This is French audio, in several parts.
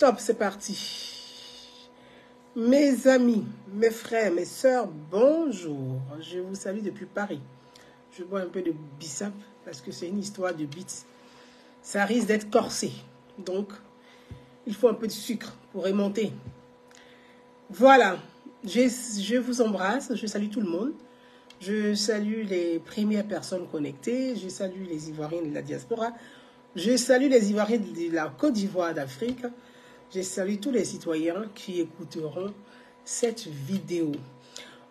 Top, c'est parti. Mes amis, mes frères, mes sœurs, bonjour. Je vous salue depuis Paris. Je bois un peu de bissap parce que c'est une histoire de beats. Ça risque d'être corsé. Donc, il faut un peu de sucre pour remonter. Voilà. Je vous embrasse. Je salue tout le monde. Je salue les premières personnes connectées. Je salue les Ivoiriens de la diaspora. Je salue les Ivoiriens de la Côte d'Ivoire d'Afrique. Je salue tous les citoyens qui écouteront cette vidéo.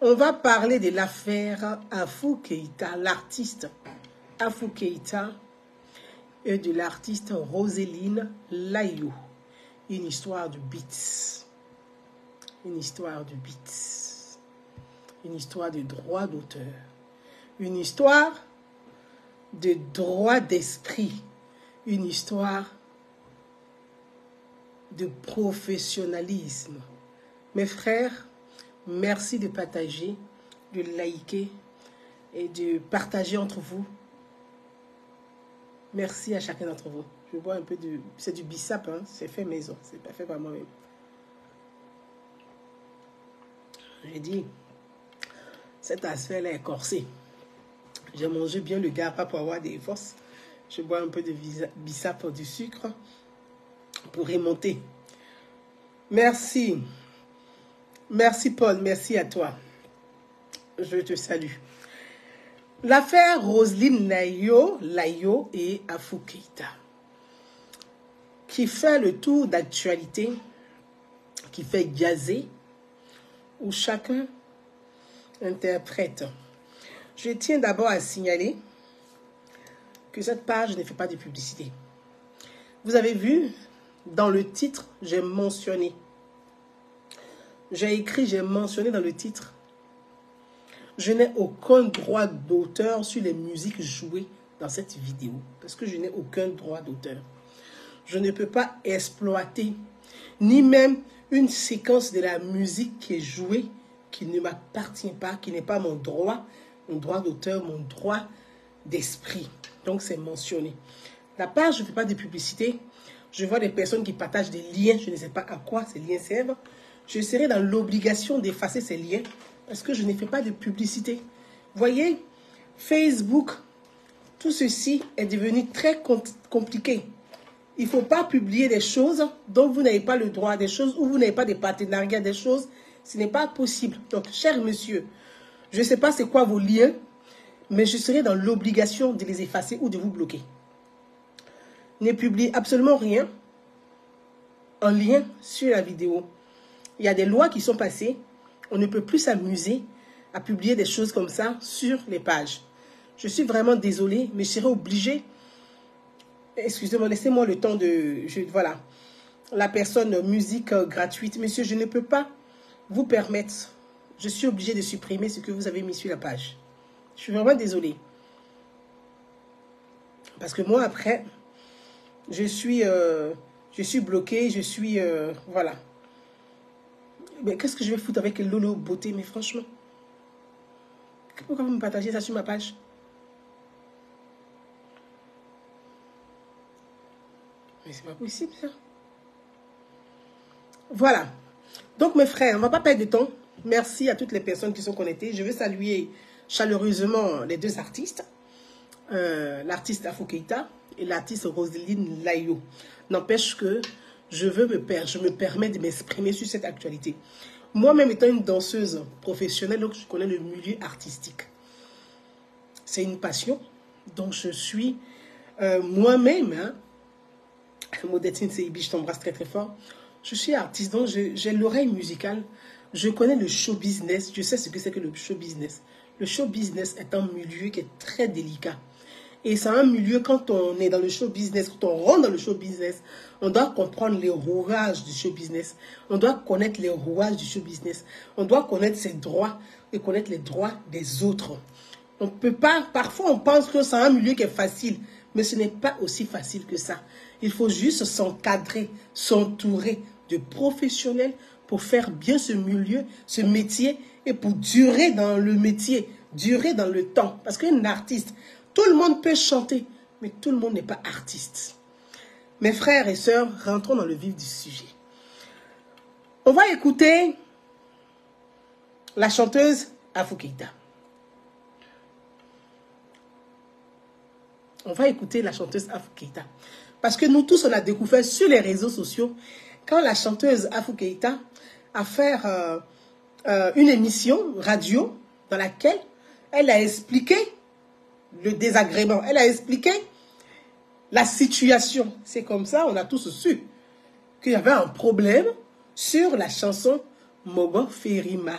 On va parler de l'affaire Afou Keïta, l'artiste Afou Keïta et de l'artiste Roseline Layo. Une histoire de beats. Une histoire de beats. Une histoire de droit d'auteur. Une histoire de droit d'esprit. Une histoire de professionnalisme. Mes frères, merci de partager, de liker et de partager entre vous. Merci à chacun d'entre vous. Je bois un peu de... C'est du bissap, hein? C'est fait maison, c'est pas fait par moi-même. J'ai dit, cet aspect-là est corsé. J'ai mangé bien le gapa pour avoir des forces. Je bois un peu de bissap, du sucre pour remonter. Merci. Merci Paul, merci à toi. Je te salue. L'affaire Roseline Layo et Afou Keïta, qui fait le tour d'actualité, qui fait gazer, où chacun interprète. Je tiens d'abord à signaler que cette page ne fait pas de publicité. Vous avez vu, dans le titre, j'ai mentionné. J'ai écrit, j'ai mentionné dans le titre. Je n'ai aucun droit d'auteur sur les musiques jouées dans cette vidéo. Parce que je n'ai aucun droit d'auteur. Je ne peux pas exploiter, ni même une séquence de la musique qui est jouée, qui ne m'appartient pas, qui n'est pas mon droit d'auteur, mon droit d'esprit. Donc c'est mentionné. La page, je ne fais pas de publicité. Je vois des personnes qui partagent des liens. Je ne sais pas à quoi ces liens servent. Je serai dans l'obligation d'effacer ces liens parce que je ne fais pas de publicité. Voyez, Facebook, tout ceci est devenu très compliqué. Il ne faut pas publier des choses dont vous n'avez pas le droit, des choses où vous n'avez pas de partenariat, des choses, ce n'est pas possible. Donc, cher monsieur, je ne sais pas c'est quoi vos liens, mais je serai dans l'obligation de les effacer ou de vous bloquer. Ne publiez absolument rien en lien sur la vidéo. Il y a des lois qui sont passées. On ne peut plus s'amuser à publier des choses comme ça sur les pages. Je suis vraiment désolée, mais je serai obligée. Excusez-moi, laissez-moi le temps de... voilà. La personne musique gratuite. Monsieur, je ne peux pas vous permettre. Je suis obligée de supprimer ce que vous avez mis sur la page. Je suis vraiment désolée. Parce que moi, après, je suis bloquée, je suis... voilà. Mais qu'est-ce que je vais foutre avec Lolo Beauté, mais franchement? Pourquoi vous me partagez ça sur ma page? Mais c'est pas possible, ça. Voilà. Donc, mes frères, on ne va pas perdre de temps. Merci à toutes les personnes qui sont connectées. Je veux saluer chaleureusement les deux artistes. L'artiste Afou Keïta et l'artiste Roseline Layo. N'empêche que je me permets de m'exprimer sur cette actualité. Moi-même étant une danseuse professionnelle, donc je connais le milieu artistique. C'est une passion. Donc je suis moi-même, hein, Modestine Seibi, je t'embrasse très très fort. Je suis artiste, donc j'ai l'oreille musicale. Je connais le show business. Je sais ce que c'est que le show business. Le show business est un milieu qui est très délicat. Et c'est un milieu, quand on est dans le show business, quand on rentre dans le show business, on doit comprendre les rouages du show business. On doit connaître les rouages du show business. On doit connaître ses droits et connaître les droits des autres. On peut pas, parfois on pense que c'est un milieu qui est facile, mais ce n'est pas aussi facile que ça. Il faut juste s'encadrer, s'entourer de professionnels pour faire bien ce milieu, ce métier, et pour durer dans le métier, durer dans le temps. Parce qu'un artiste, tout le monde peut chanter, mais tout le monde n'est pas artiste. Mes frères et sœurs, rentrons dans le vif du sujet. On va écouter la chanteuse Afou Keïta. On va écouter la chanteuse Afou Keïta. Parce que nous tous, on a découvert sur les réseaux sociaux, quand la chanteuse Afou Keïta a fait une émission radio dans laquelle elle a expliqué le désagrément. Elle a expliqué la situation. C'est comme ça, on a tous su qu'il y avait un problème sur la chanson Mogo Ferima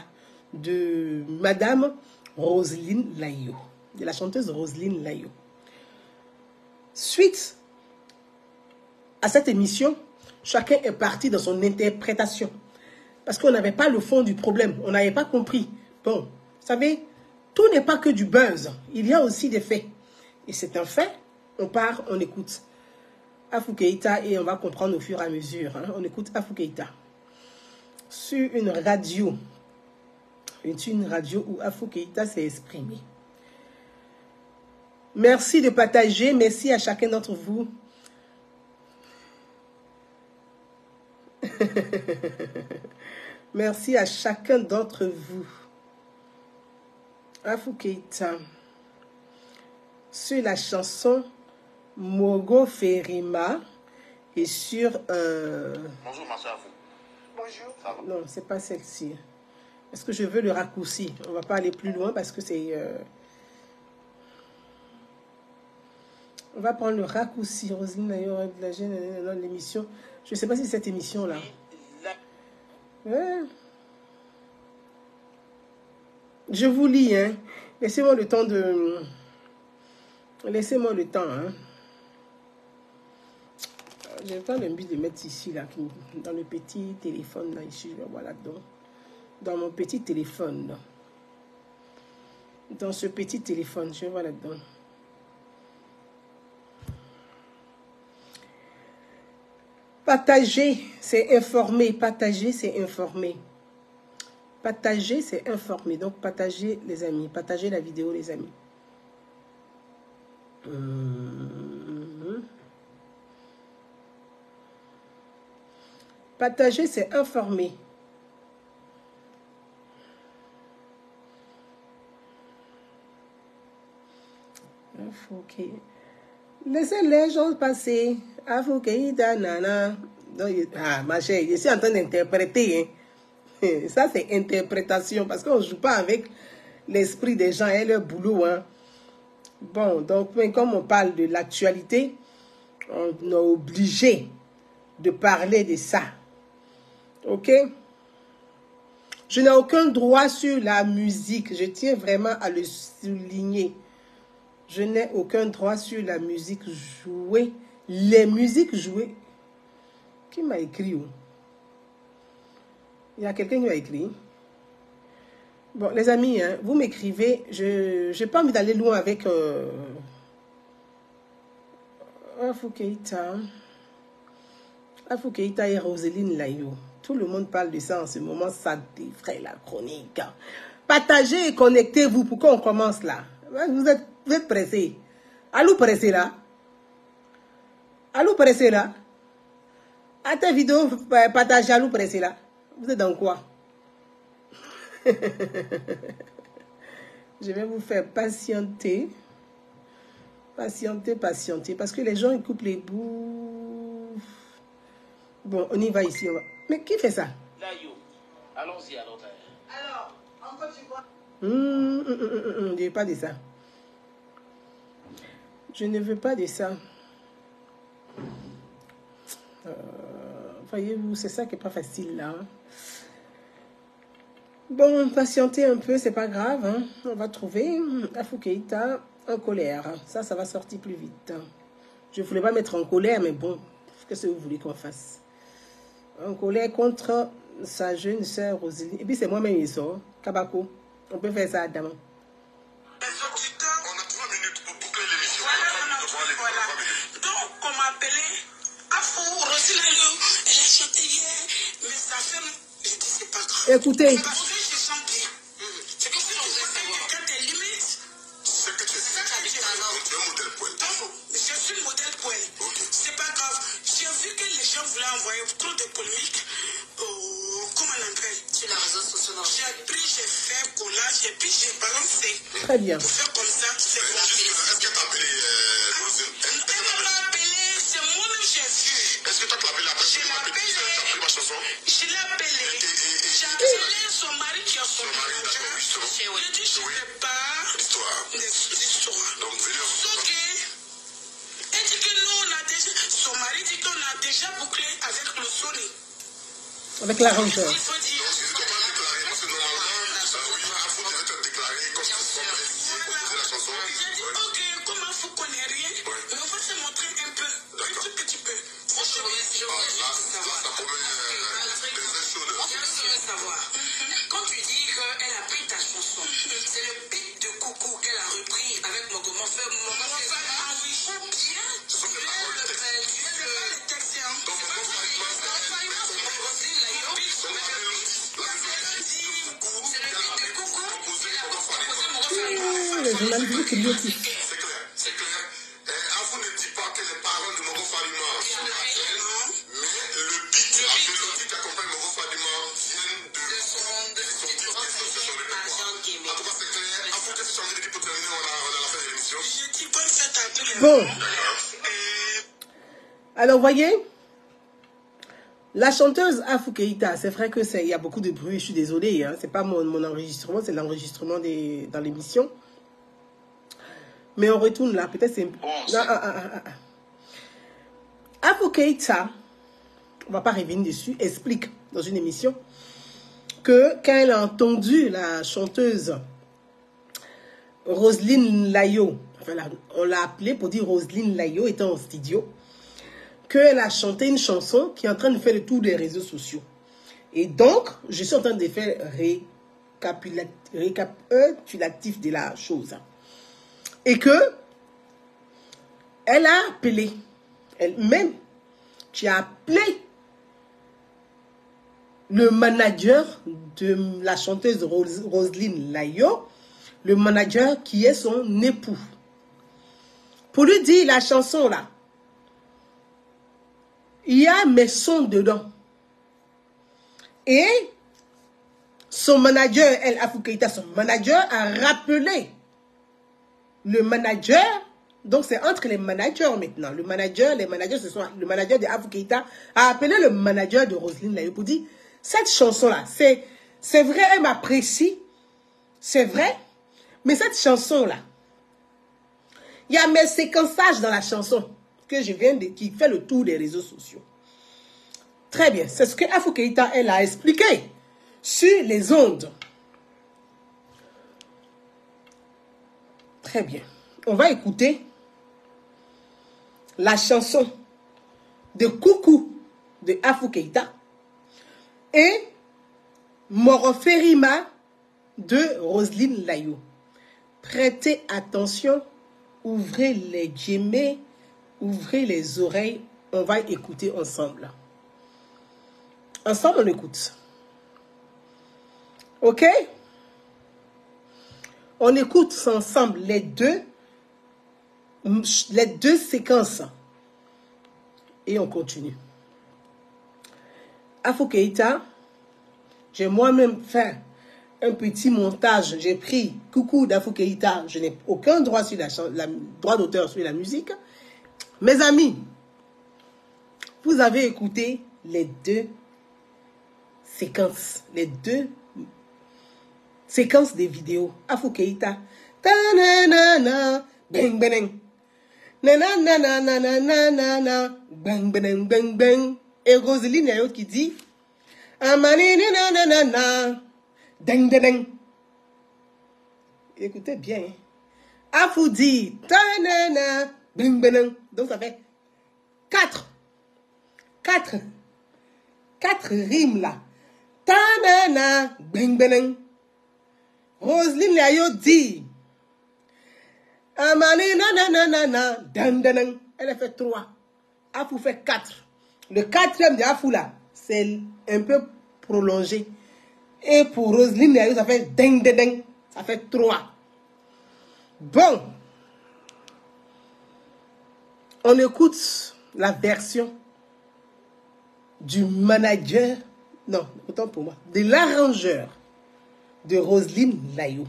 de Madame Roselyne Layo, de la chanteuse Roselyne Layo. Suite à cette émission, chacun est parti dans son interprétation. Parce qu'on n'avait pas le fond du problème. On n'avait pas compris. Bon, vous savez, tout n'est pas que du buzz. Il y a aussi des faits. Et c'est un fait. On part, on écoute Afou Keïta et on va comprendre au fur et à mesure. Hein. On écoute Afou Keïta sur une radio. Une radio où Afou Keïta s'est exprimé. Merci de partager. Merci à chacun d'entre vous. Merci à chacun d'entre vous. Afou Keïta sur la chanson Mogo Ferima et sur... Bonjour, ma soeur Afou. Bonjour. Ça va? Non, c'est pas celle-ci. Est-ce que je veux le raccourci? On va pas aller plus loin parce que c'est... On va prendre le raccourci. Roselyne d'ailleurs de la gêne dans l'émission. Je ne sais pas si cette émission-là. Ouais. Je vous lis, hein. Laissez-moi le temps de... Laissez-moi le temps, hein. J'ai pas envie de mettre ici, là, dans le petit téléphone, là, ici, je vais voir là-dedans. Dans mon petit téléphone, là. Dans ce petit téléphone, je vais voir là-dedans. Partager, c'est informer. Partager, c'est informer. Partager, c'est informer. Donc, partagez, les amis. Partagez la vidéo, les amis. Partager, c'est informer. Ok. Laissez les gens passer. Afou Keïta, nana. Ah, ma chère, je suis en train d'interpréter. Hein. Ça, c'est interprétation. Parce qu'on ne joue pas avec l'esprit des gens et leur boulot. Hein. Bon, donc, comme on parle de l'actualité, on est obligé de parler de ça. Ok? Je n'ai aucun droit sur la musique. Je tiens vraiment à le souligner. Je n'ai aucun droit sur la musique jouée. Les musiques jouées. Qui m'a écrit où? Il y a quelqu'un qui m'a écrit. Bon, les amis, hein, vous m'écrivez. Je n'ai pas envie d'aller loin avec... Afou Keïta. Afou Keïta et Roselyne Layo. Tout le monde parle de ça en ce moment. Ça défraie la chronique. Partagez et connectez-vous. Pourquoi on commence là? Vous êtes pressés. Allô pressé là? Allô pressé là? À ta vidéo, partagez allô pressé là. Vous êtes dans quoi? Je vais vous faire patienter. Patienter, patienter. Parce que les gens, ils coupent les bouts. Bon, on y va ici. On va... Mais qui fait ça? Allons-y alors. Alors, en Côte d'Ivoire. Je ne veux pas de ça. Je ne veux pas de ça. Voyez-vous, c'est ça qui n'est pas facile là. Bon, patientez un peu, c'est pas grave. Hein. On va trouver Afou Keïta en colère. Ça va sortir plus vite. Je ne voulais pas mettre en colère, mais bon, qu'est-ce que vous voulez qu'on fasse? En colère contre sa jeune sœur Roselyne. Et puis c'est moi-même qui sort. Kabako. On peut faire ça à Daman. On a 3 minutes pour boucler l'émission. Voilà. Donc, on m'a appelé Afou, Roselyne, elle a chanté hier, mais ça fait... Je dis, c'est pas grave. Écoutez. Parce que je sens bien. C'est que si on veut savoir quand tes limites, c'est que tu sais que tu es un modèle poète. Je suis modèle poète. C'est pas grave. J'ai vu que les gens voulaient envoyer trop de polémiques. J'ai pris, j'ai fait collage et puis j'ai balancé. Très bien. Pour faire comme ça, c'est bon. Est-ce que tu as appelé Elle m'a appelé, c'est moi-même j'ai vu. Est-ce que tu as appelé la personne? Je l'ai appelé. Ma chanson? Je l'ai appelé. J'ai appelé son mari qui a son mari. Je dis, je ne veux pas d'histoire. Donc, venez Sauf que, elle dit que nous, on a déjà, son mari dit qu'on a déjà bouclé avec le Sony. Avec l'arrangeur. Il faut dire. Donc, si tu dois pas déclarer, parce que normalement, oui, Afou devait te déclarer comme si tu composais la chanson. J'ai dit, ok, comme Afou ne connaît rien, mais on va se montrer un peu, un tout petit peu. Franchement, Ça promet des choses. je veux savoir. Quand tu dis qu'elle a pris ta chanson, c'est le pic de coucou qu'elle a repris avec mon comment faire mon bien. Ce sont des paroles de texte. Donc, Le journaliste qui lui aussi. c'est clair, c'est clair. Afou ne dit pas que les paroles de Mogo Falima sont naturelles, mais le beat, la mélodie qui accompagne Mogo Falima viennent de son répertoire. En tout cas, c'est clair. Afou, qu'est-ce que tu as envie de dire pour terminer? On a la fin de l'émission. Je dis bonne fête à tous les Bon. gens. Alors, voyez, la chanteuse Afou Keïta, c'est vrai que il y a beaucoup de bruit, je suis désolée, hein, c'est pas mon enregistrement, c'est l'enregistrement dans l'émission. Mais on retourne là, peut-être c'est... Afou Keïta, on va pas revenir dessus, explique dans une émission que quand elle a entendu la chanteuse Roselyne Layo, enfin, on l'a appelée pour dire Roselyne Layo étant en studio, qu'elle a chanté une chanson qui est en train de faire le tour des réseaux sociaux. Et donc, je suis en train de faire récapitulatif de la chose. Et que elle a appelé, elle-même, qui a appelé le manager de la chanteuse Roselyne Layo, le manager qui est son époux, pour lui dire la chanson là, il y a mes sons dedans. Et son manager, Afou Keïta, son manager a rappelé le manager. Donc c'est entre les managers maintenant. Les managers, ce sont le manager de Afou Keïta a appelé le manager de Roselyne Layo pour dire, cette chanson-là, c'est vrai, elle m'apprécie, c'est vrai, mais cette chanson-là, il y a mes séquençages dans la chanson que je viens de, qui fait le tour des réseaux sociaux. Très bien, c'est ce que Afou Keïta, elle a expliqué sur les ondes. Très bien, on va écouter la chanson de Coucou de Afou Keïta et Moroferima de Roselyne Layo. Prêtez attention, ouvrez les guillemets, ouvrez les oreilles, on va écouter ensemble. Ensemble, on écoute. Ok? On écoute ensemble les deux séquences. Et on continue. Afou Keïta, j'ai moi-même fait un petit montage. J'ai pris Coucou d'Afou Keïta. Je n'ai aucun droit sur droit d'auteur sur la musique. Mes amis, vous avez écouté les deux séquences. Les deux séquences des vidéos. Afou Keïta. Ta-na-na-na. Bang, bang. Na-na-na-na-na-na-na-na. Bang, bang, bang, bang. Et Roselyne Layo qui dit Amani-na-na-na-na. Ding, ding, ding. Écoutez bien. Afou dit ta-na-na. Bing, bang. Donc ça fait 4 rimes là. Ta-na-na. Bing, bang. Roselyne Layo dit Amani na-na-na-na-na. Ding, ding. Elle a fait 3. Afou fait 4. Le 4e de Afou là, c'est un peu prolongé. Et pour Roselyne Layo, ça fait ding, ding, ding. Ça fait 3. Bon. On écoute la version du manager Non, autant pour moi. De l'arrangeur de Roselyne Layou.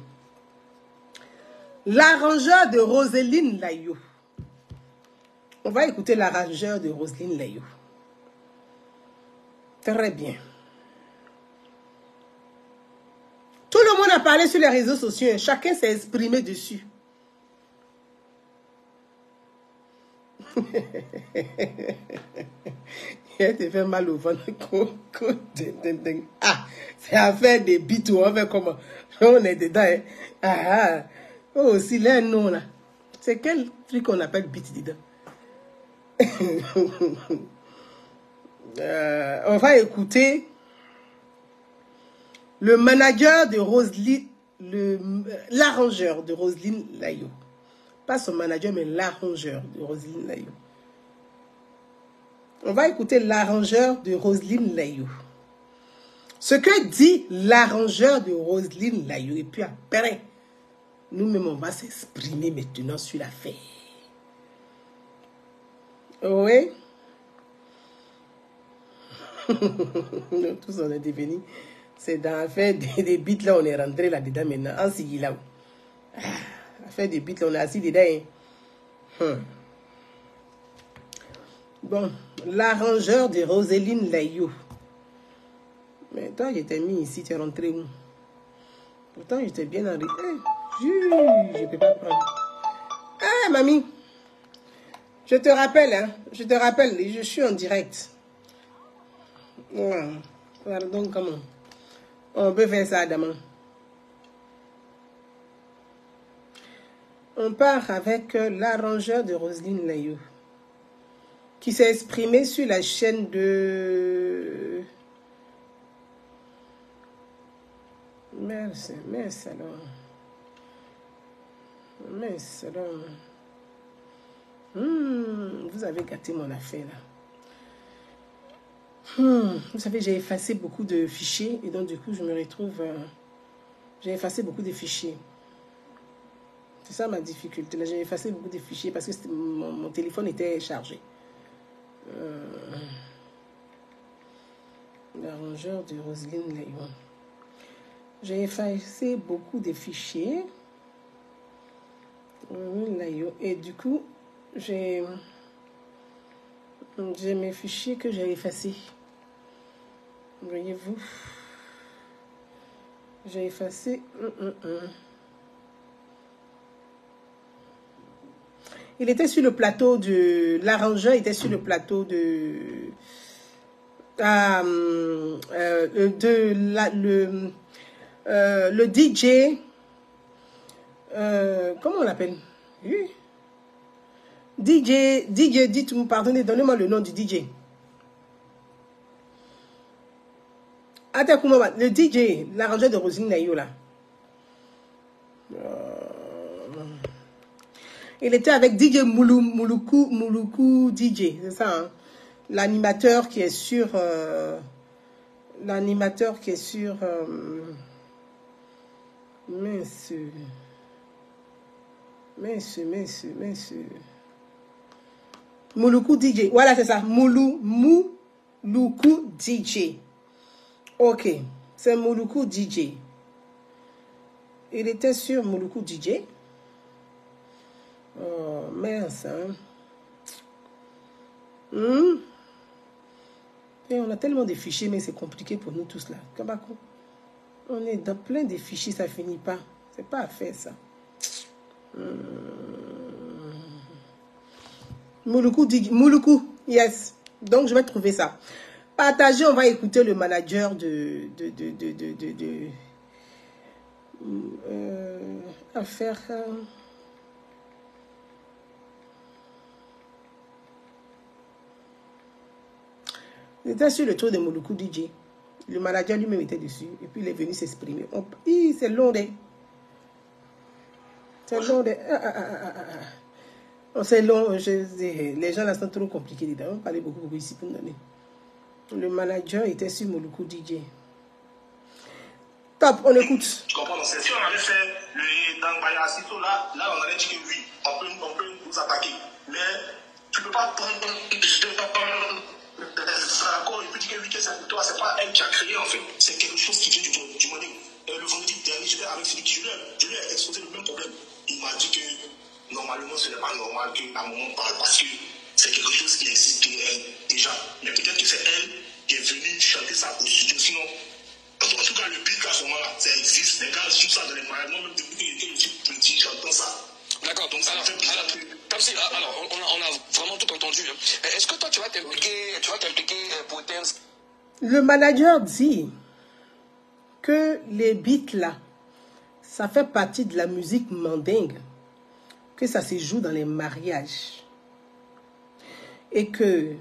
L'arrangeur de Roselyne Layou. On va écouter l'arrangeur de Roselyne Layou. Très bien. Tout le monde a parlé sur les réseaux sociaux. Chacun s'est exprimé dessus. Il te fait mal au ventre. Ah, c'est affaire des beats. On fait comment? On est dedans. Hein? Ah, oh, aussi, là, non, là. C'est quel truc qu'on appelle beat dedans? On va écouter le manager de Roselyne, l'arrangeur de Roselyne Layou. Pas son manager, mais l'arrangeur de Roselyne Layou. On va écouter l'arrangeur de Roselyne Layou. Ce que dit l'arrangeur de Roselyne Layou. Et puis après, nous-mêmes, on va s'exprimer maintenant sur l'affaire. Oui. Nous tous, on est devenus. C'est dans l'affaire des beats, là, on est rentré là-dedans maintenant. En Sigui, là. L'affaire des beats, là, on est assis dedans. Hein. Bon, l'arrangeur de Roselyne Layou. Mais toi, j'étais mis ici, tu es rentré où? Pourtant, j'étais bien en rythme. Je ne peux pas prendre. Ah, mamie. Je te rappelle, hein. Je te rappelle, je suis en direct. Ouais. Pardon, comment? On peut faire ça demain. On part avec l'arrangeur de Roselyne Layou, qui s'est exprimé sur la chaîne de... Merci alors. Merci alors. Vous avez gâté mon affaire là. Vous savez, j'ai effacé beaucoup de fichiers et donc du coup, je me retrouve... j'ai effacé beaucoup de fichiers. C'est ça ma difficulté. J'ai effacé beaucoup de fichiers parce que mon téléphone était chargé. L'arrangeur de Roselyne Layou. J'ai effacé beaucoup de fichiers. Et du coup, j'ai mes fichiers que j'ai effacés. Voyez-vous, j'ai effacé. Il était sur le plateau de... L'arrangeur était sur le plateau de... le DJ... comment on l'appelle? DJ, dites-moi, pardonnez, donnez-moi le nom du DJ. Attends, le DJ, l'arrangeur de Roselyne Layou, là. Il était avec DJ Mouloukou DJ, c'est ça, hein? L'animateur qui est sur... l'animateur qui est sur... mince. Mouloukou DJ. Voilà, c'est ça. Mouloukou DJ. Ok. C'est Mouloukou DJ. Il était sur Mouloukou DJ. Oh, mince, hein. Et on a tellement de fichiers, mais c'est compliqué pour nous tous là. Kabako. On est dans plein de fichiers, ça finit pas. C'est pas à faire ça. Mouloukou DJ. Mouloukou, yes. Donc je vais trouver ça. Partagez, on va écouter le manager à faire. Il était sur le tour de Mouloukou DJ. Le manager lui-même était dessus. Et puis il est venu s'exprimer. C'est long, c'est long. C'est long. Les gens là sont trop compliqués dedans. On parlait beaucoup ici pour nous donner. Le manager était sur Mouloukou DJ. Top, on écoute. Tu comprends? Si on avait fait le Dangbaya Sito, là, on aurait dit que oui, on peut nous attaquer. Mais tu ne peux pas prendre des sera d'accord, il peut dire que oui, que c'est pour toi, c'est pas elle qui a créé en fait, c'est quelque chose qui vient du monnaie. Le vendredi dernier, j'étais avec celui qui je lui ai exposé le même problème. Il m'a dit que normalement, ce n'est pas normal qu'à un moment on parle parce que c'est quelque chose qui existe déjà. Mais peut-être que c'est elle qui est venue chanter ça au studio. Sinon, en tout cas, le beat à ce moment-là, ça existe. Les gars jouent ça dans les mariages. Moi, même depuis que je suis petit, j'entends ça. D'accord, donc ça fait bizarre. Tamsir, alors, on a vraiment tout entendu. Est-ce que toi, tu vas t'impliquer pour Thames? Le manager dit que les beats là, ça fait partie de la musique mandingue, que ça se joue dans les mariages. Et que,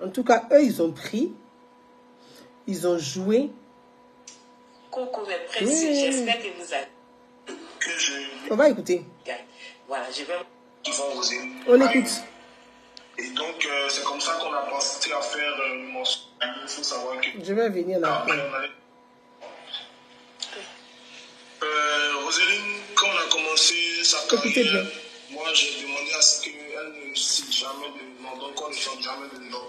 en tout cas, eux, ils ont pris, ils ont joué. Coucou mes précieux, j'espère que vous avez... On va écouter. Voilà, je vais... On écoute. Et donc, c'est comme ça qu'on a pensé à faire le morceau. Il faut savoir que... Je vais venir là. Roseline, quand on a commencé sa carrière, moi j'ai demandé à ce qu'elle ne cite jamais de nom, donc on ne chante jamais de nom.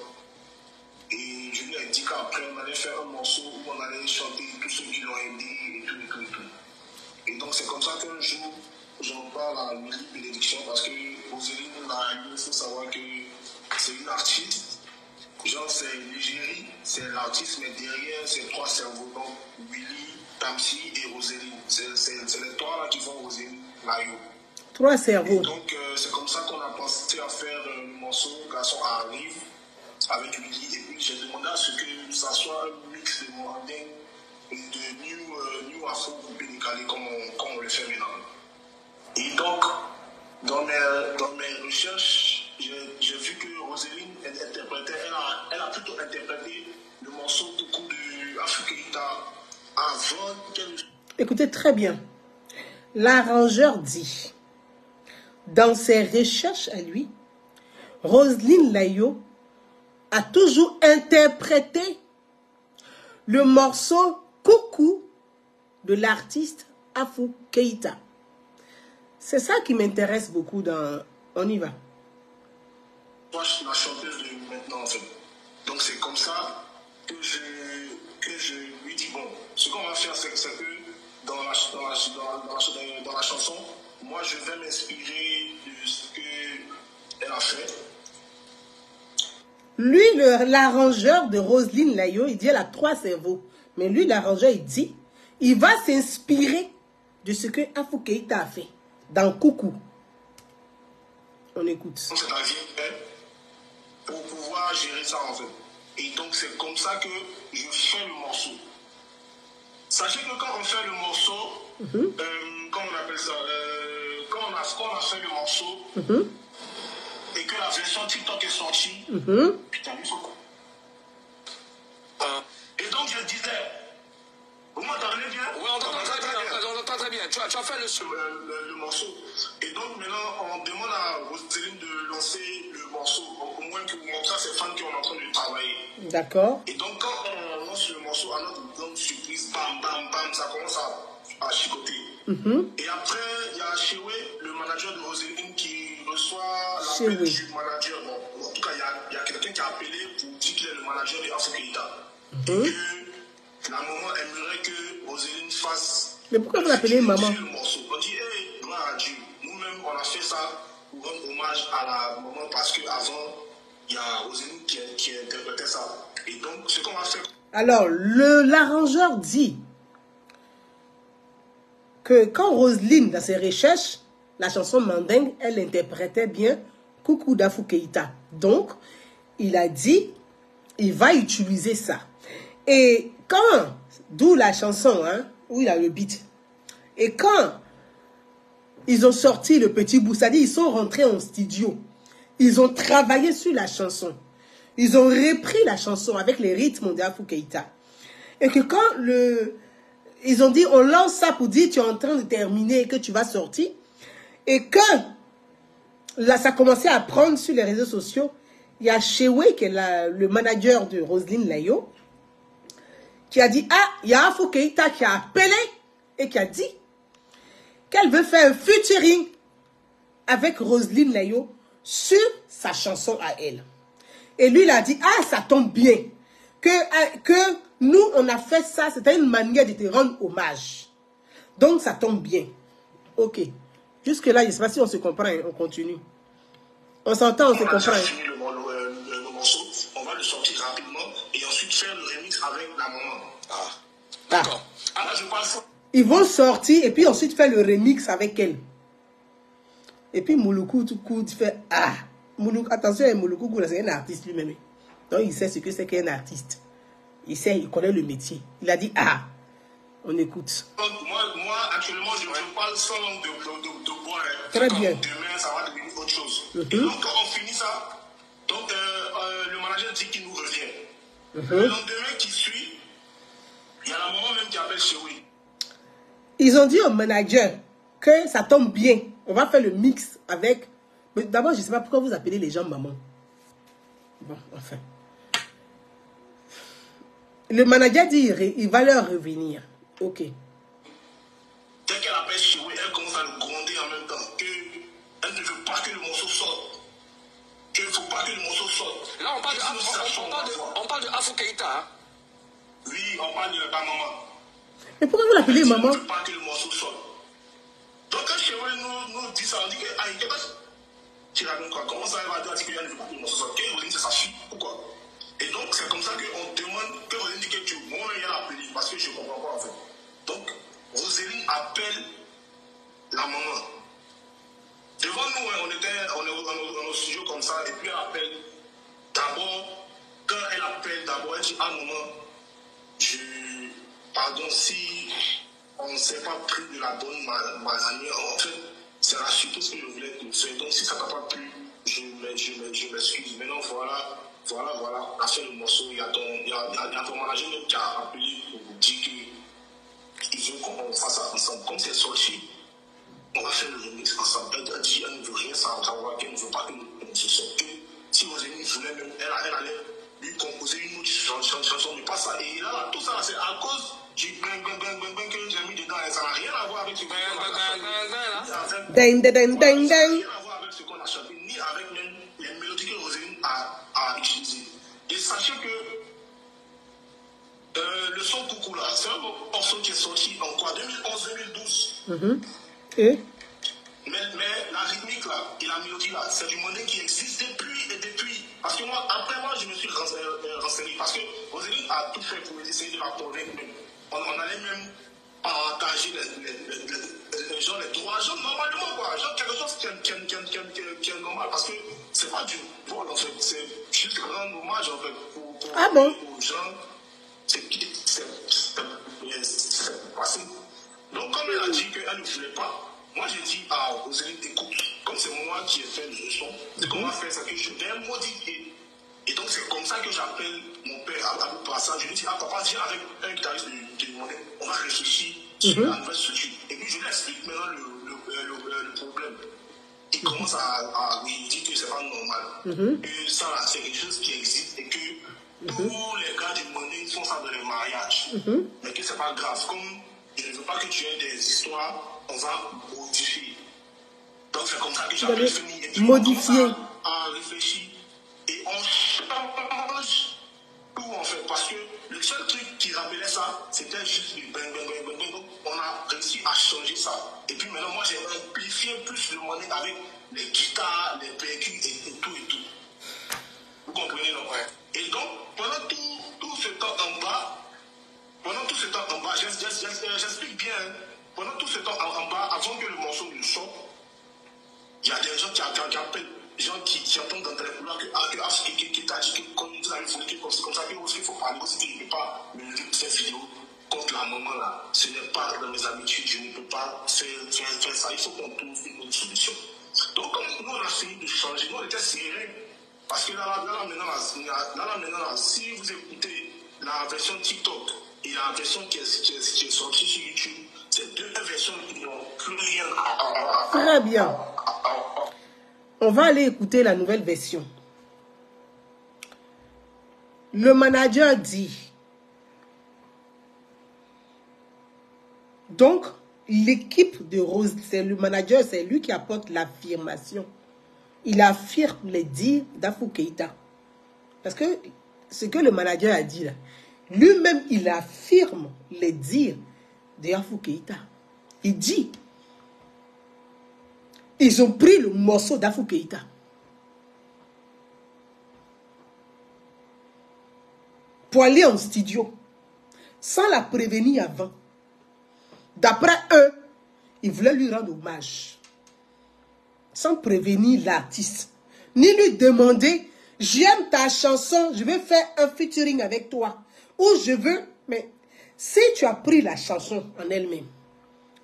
Et je lui ai dit qu'après on allait faire un morceau où on allait chanter tous ceux qui l'ont aidé et tout. Et donc c'est comme ça qu'un jour, j'en parle à Willy Bénédiction parce que Roseline, il faut savoir que c'est une artiste. Genre c'est l'égérie, c'est l'artiste, mais derrière c'est trois cerveaux, donc Willy, Tamsi et Roseline. C'est les trois là qui font Roseline Layo. Trois cerveaux. Et donc c'est comme ça qu'on a pensé à faire le morceau Garçon arrive avec Willy. Et puis j'ai demandé à ce que ça soit un mix de mandingue et de new afro pénicalé comme on le fait maintenant. Et donc dans mes recherches, j'ai vu que Roseline elle a plutôt interprété le morceau Coucou de Africaïta avant qu'elle... Écoutez très bien. L'arrangeur dit, dans ses recherches à lui, Roseline Layo a toujours interprété le morceau Coucou de l'artiste Afou Keïta. C'est ça qui m'intéresse beaucoup dans On y va. Moi, je suis la chanteuse de maintenant en fait. Donc c'est comme ça que je lui dis bon, ce qu'on va faire c'est que dans la chanson, moi je vais m'inspirer de ce qu'elle a fait. Lui, l'arrangeur de Roseline Layo, il dit elle a trois cerveaux. Mais lui, l'arrangeur, il dit, il va s'inspirer de ce que Afou Keïta a fait dans Coucou. On écoute. C'est la vie pour pouvoir gérer ça en fait. Et donc c'est comme ça que je fais le morceau. Sachez que quand on fait le morceau, comment on appelle ça, quand on a fait le morceau, et que la version TikTok est sortie, putain, il faut quoi. Et donc je disais, vous m'entendez bien? Oui, on entend très bien, on entend très bien. Tu as fait le morceau. Et donc maintenant, on demande à Roseline de lancer le morceau. Au moins que comme ça, c'est fans qui sont en train de travailler. D'accord. Et donc quand on lance le morceau, à notre grande surprise, bam, bam, bam, ça commence à chicoter. Et après, il y a Chewe, le manager de Roseline, qui reçoit l'appel du manager. Bon, en tout cas, il y a quelqu'un qui a appelé pour dire qu'il est le manager de Afou Keïta. Et que la maman aimerait que Roseline fasse... Mais pourquoi vous l'appelez maman? Le morceau. On dit, hey, gloire à Dieu. Nous-mêmes, on a fait ça pour rendre hommage à la maman parce qu'avant, il y a Roseline qui interprétait ça. Et donc, ce qu'on va faire... Alors, l'arrangeur dit que quand Roseline, dans ses recherches, la chanson mandingue, elle interprétait bien Coucou d'Afou Keïta. Donc, il a dit, il va utiliser ça. Et quand, d'où la chanson, hein, où il a le beat. Et quand ils ont sorti le petit bout, c'est-à-dire ils sont rentrés en studio, ils ont travaillé sur la chanson. Ils ont repris la chanson avec les rythmes d'Afou Keïta. Et que quand ils ont dit, on lance ça pour dire tu es en train de terminer et que tu vas sortir. Et que là, ça a commencé à prendre sur les réseaux sociaux. Il y a Chewe, qui est le manager de Roseline Layo, qui a dit, ah, il y a Afou Keïta qui a appelé et qui a dit qu'elle veut faire un featuring avec Roseline Layo sur sa chanson à elle. Et lui, il a dit, ah, ça tombe bien. Que nous, on a fait ça, c'était une manière de te rendre hommage. Donc, ça tombe bien. Ok. Jusque-là, je ne sais pas si on se comprend, hein, on continue. On s'entend, on se comprend. Le morceau, on va le sortir rapidement et ensuite faire le remix avec la maman. Ah. D'accord. Alors, je passe. Ils vont sortir et puis ensuite faire le remix avec elle. Et puis Mouloukou, tout coup, tu fais ah. Mouloukou, attention, Mouloukou, c'est un artiste lui-même. Donc il sait ce que c'est qu'un artiste. Il sait, il connaît le métier. Il a dit ah. On écoute. Moi actuellement, je parle sans langue de bois. Très bien. Demain, ça va devenir autre chose. Et donc, quand on finit ça, donc, le manager dit qu'il nous revient. Le lendemain qui suit, il y a la maman même qui appelle Chéri. Ils ont dit au manager que ça tombe bien. On va faire le mix avec... Mais d'abord, je ne sais pas pourquoi vous appelez les gens maman. Bon, enfin. Le manager dit il va leur revenir. Ok. Dès qu'elle appelle Chéri, elle commence à le gronder en même temps. Elle ne veut pas que le morceau sorte. Il ne faut pas que le morceau sorte. Là, on parle de Afou Keïta. Hein? Oui, on parle de ta maman. Mais pourquoi vous l'appelez maman? Elle ne veut pas que le morceau sorte. Donc quand Chéri nous dit ça, on dit que tu racontes quoi? Comment ça va dire qu'elle ne veut pas que le morceau sorte? Qu'elle c'est sa fille? Pourquoi? Et donc c'est comme ça qu'on demande que Roseline dit que tu moi il y a l'appelé parce que je ne comprends pas en fait. Donc Roseline appelle la maman. Devant nous, on est au studio comme ça, et puis elle appelle. D'abord, quand elle appelle, d'abord, elle dit ah maman, pardon si on ne s'est pas pris de la bonne manière. En fait, c'est la suite ce que je voulais te faire. Donc si ça t'a pas plu, je m'excuse. Maintenant voilà. On a fait le morceau. Il y a ton manager qui a appelé pour vous dire qu'il veut qu'on fasse ça ensemble. Comme c'est sorti, on va faire le remix ensemble. Elle a dit elle ne veut rien savoir, qu'elle ne veut pas que nous se sorte. Si Roseline voulait même, elle allait lui composer une autre chanson, mais pas ça. Et là, tout ça, c'est à cause du bang que j'ai mis dedans. Et ça n'a rien à voir avec ce qu'on a chanté. Rien à voir avec ce qu'on a chanté, ni avec même les mélodies que Roseline a utilisées. Et sachez que le son Coucou là, c'est un morceau qui est sorti en quoi 2011-2012. Et mais la rythmique là et la mélodie là, c'est du modèle qui existe depuis. Parce que moi, après moi, je me suis renseigné. Parce que Roseline a tout fait pour essayer de la convaincre. On allait même partager les gens, les droits, genre normalement quoi. Genre quelque chose qui est normal. Parce que c'est pas du vol en fait. C'est juste un hommage en fait pour aux gens. C'est passé. Donc comme elle a dit qu'elle ne voulait pas, moi j'ai dit à Roseline écoute, comme c'est moi qui ai fait le son, c'est qu'on va faire ça que je vais modifier. Et donc c'est comme ça que j'appelle mon père à bout de passage. Je lui dis ah papa viens avec un guitariste de monnaie, on va réfléchir sur la nouvelle structure. Et puis je lui explique maintenant le problème. Il commence à lui dire que c'est pas normal. Que ça là c'est quelque chose qui existe et que tous les gars du monnaie font ça dans les mariages. Mais que c'est pas grave. Comme je ne veux pas que tu aies des histoires, on va modifier. Donc c'est comme ça que j'appelle Femi. Et puis modifier. On commence à réfléchir et on change tout en fait. Parce que le seul truc qui rappelait ça, c'était juste du bang. Donc on a réussi à changer ça. Et puis maintenant, moi j'ai amplifié plus le monnaie avec les guitares, les percus et tout. Vous comprenez non? Ouais. Et donc, pendant tout ce temps en bas, j'explique bien, pendant tout ce temps en bas, avant que le morceau ne sorte, il y a des gens qui appellent, des gens qui entendent dans les couloirs qui t'a dit que comme vous avez fait comme ça, qu'il faut parler aussi, qu'il ne peut pas me faire vidéo contre la maman là. Ce n'est pas dans mes habitudes, je ne peux pas faire ça, il faut qu'on trouve une autre solution. Donc, comme nous on a fini de changer, nous on était serrés. Parce que là maintenant, si vous écoutez la version TikTok et la version qui est sortie sur YouTube, c'est deux versions qui n'ont plus rien à... Très bien. On va aller écouter la nouvelle version. Le manager dit. Donc, l'équipe de Rose, c'est le manager, c'est lui qui apporte l'affirmation. Il affirme les dires d'Afou Keïta. Parce que ce que le manager a dit là, lui-même, il affirme les dires de Afou Keïta. Il dit, ils ont pris le morceau d'Afou Keïta. Pour aller en studio, sans la prévenir avant. D'après eux, ils voulaient lui rendre hommage. Sans prévenir l'artiste. Ni lui demander, j'aime ta chanson, je veux faire un featuring avec toi. Ou je veux, mais si tu as pris la chanson en elle-même,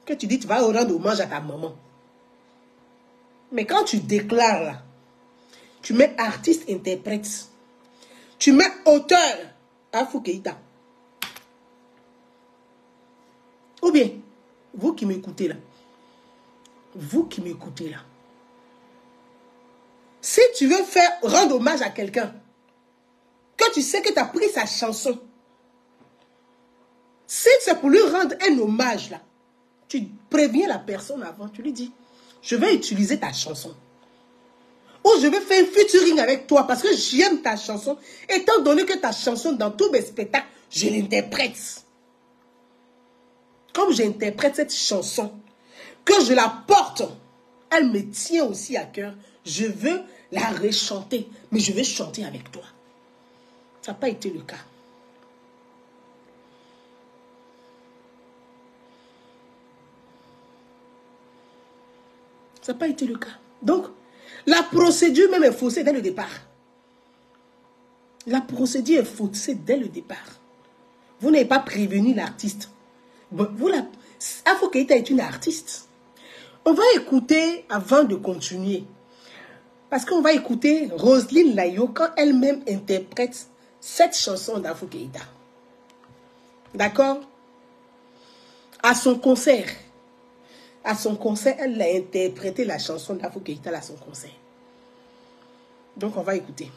que tu dis, tu vas rendre hommage à ta maman. Mais quand tu déclares là, tu mets artiste-interprète, tu mets auteur, Afou Keïta. Ou bien, vous qui m'écoutez là, si tu veux rendre hommage à quelqu'un, que tu sais que tu as pris sa chanson, si c'est pour lui rendre un hommage là, tu préviens la personne avant, tu lui dis, je vais utiliser ta chanson. Ou je vais faire un featuring avec toi parce que j'aime ta chanson, étant donné que ta chanson, dans tous mes spectacles, je l'interprète. Comme j'interprète cette chanson, que je la porte, elle me tient aussi à cœur. Je veux la rechanter, mais je vais chanter avec toi. Ça n'a pas été le cas. Ça n'a pas été le cas. Donc, la procédure même est faussée dès le départ. La procédure est faussée dès le départ. Vous n'avez pas prévenu l'artiste. Afou Keïta est une artiste. On va écouter avant de continuer. Parce qu'on va écouter Roselyne Layo quand elle-même interprète cette chanson d'Afou Keïta. D'accord? À son concert. À son concert, elle a interprété la chanson d'Afou Keïta à son concert. Donc, on va écouter.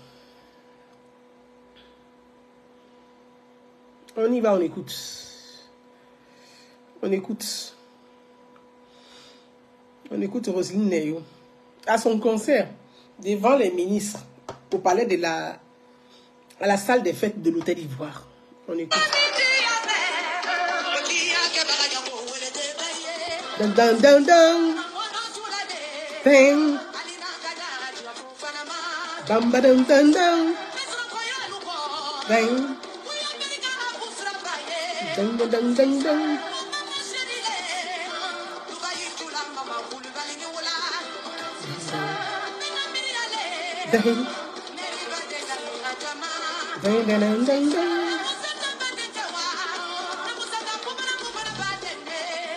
On y va, on écoute. On écoute. On écoute Roselyne Layo. À son concert, devant les ministres, au palais de à la salle des fêtes de l'Hôtel Ivoire. On écoute. Dun, dun, dun, dun. Bang. Bam, ba, dun, dun, dun. Bang. Dun, dun, dun, dun, dun. Dun. Dun, dun, dun, dun, dun.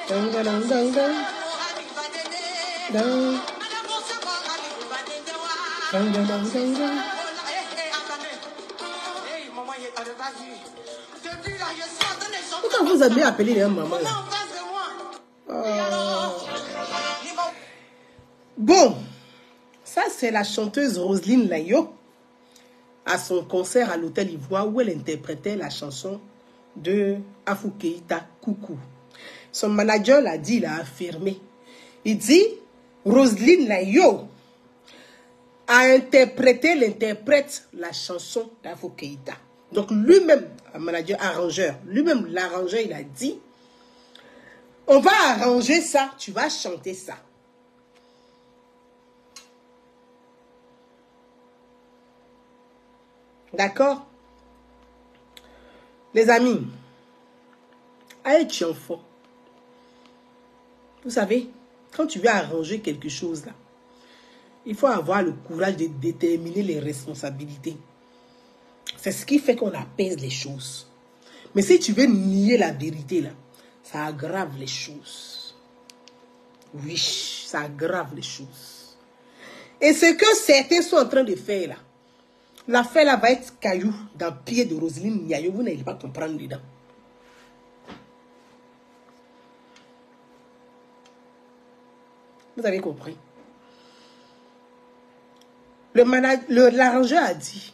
Dun, dun, dun, dun, dun. Dun. Dun, dun, dun, dun, dun. Pourquoi vous avez appelé les mamans là? Bon, ça c'est la chanteuse Roselyne Layo à son concert à l'Hôtel Ivoire où elle interprétait la chanson de Afou Keïta, Coucou. Son manager l'a dit, il a affirmé. Il dit, Roselyne Layo a interprété, l'interprète, la chanson d'Afou Keïta. Donc lui-même, un manager arrangeur, lui-même l'arrangeur, il a dit, on va arranger ça, tu vas chanter ça. D'accord? Les amis, à Etchianfo, vous savez, quand tu veux arranger quelque chose là, il faut avoir le courage de déterminer les responsabilités. C'est ce qui fait qu'on apaise les choses. Mais si tu veux nier la vérité là, ça aggrave les choses. Oui, ça aggrave les choses. Et ce que certains sont en train de faire là, l'affaire là va être caillou dans le pied de Roselyne Layo. Vous n'allez pas comprendre dedans. Vous avez compris? L'arrangeur a dit,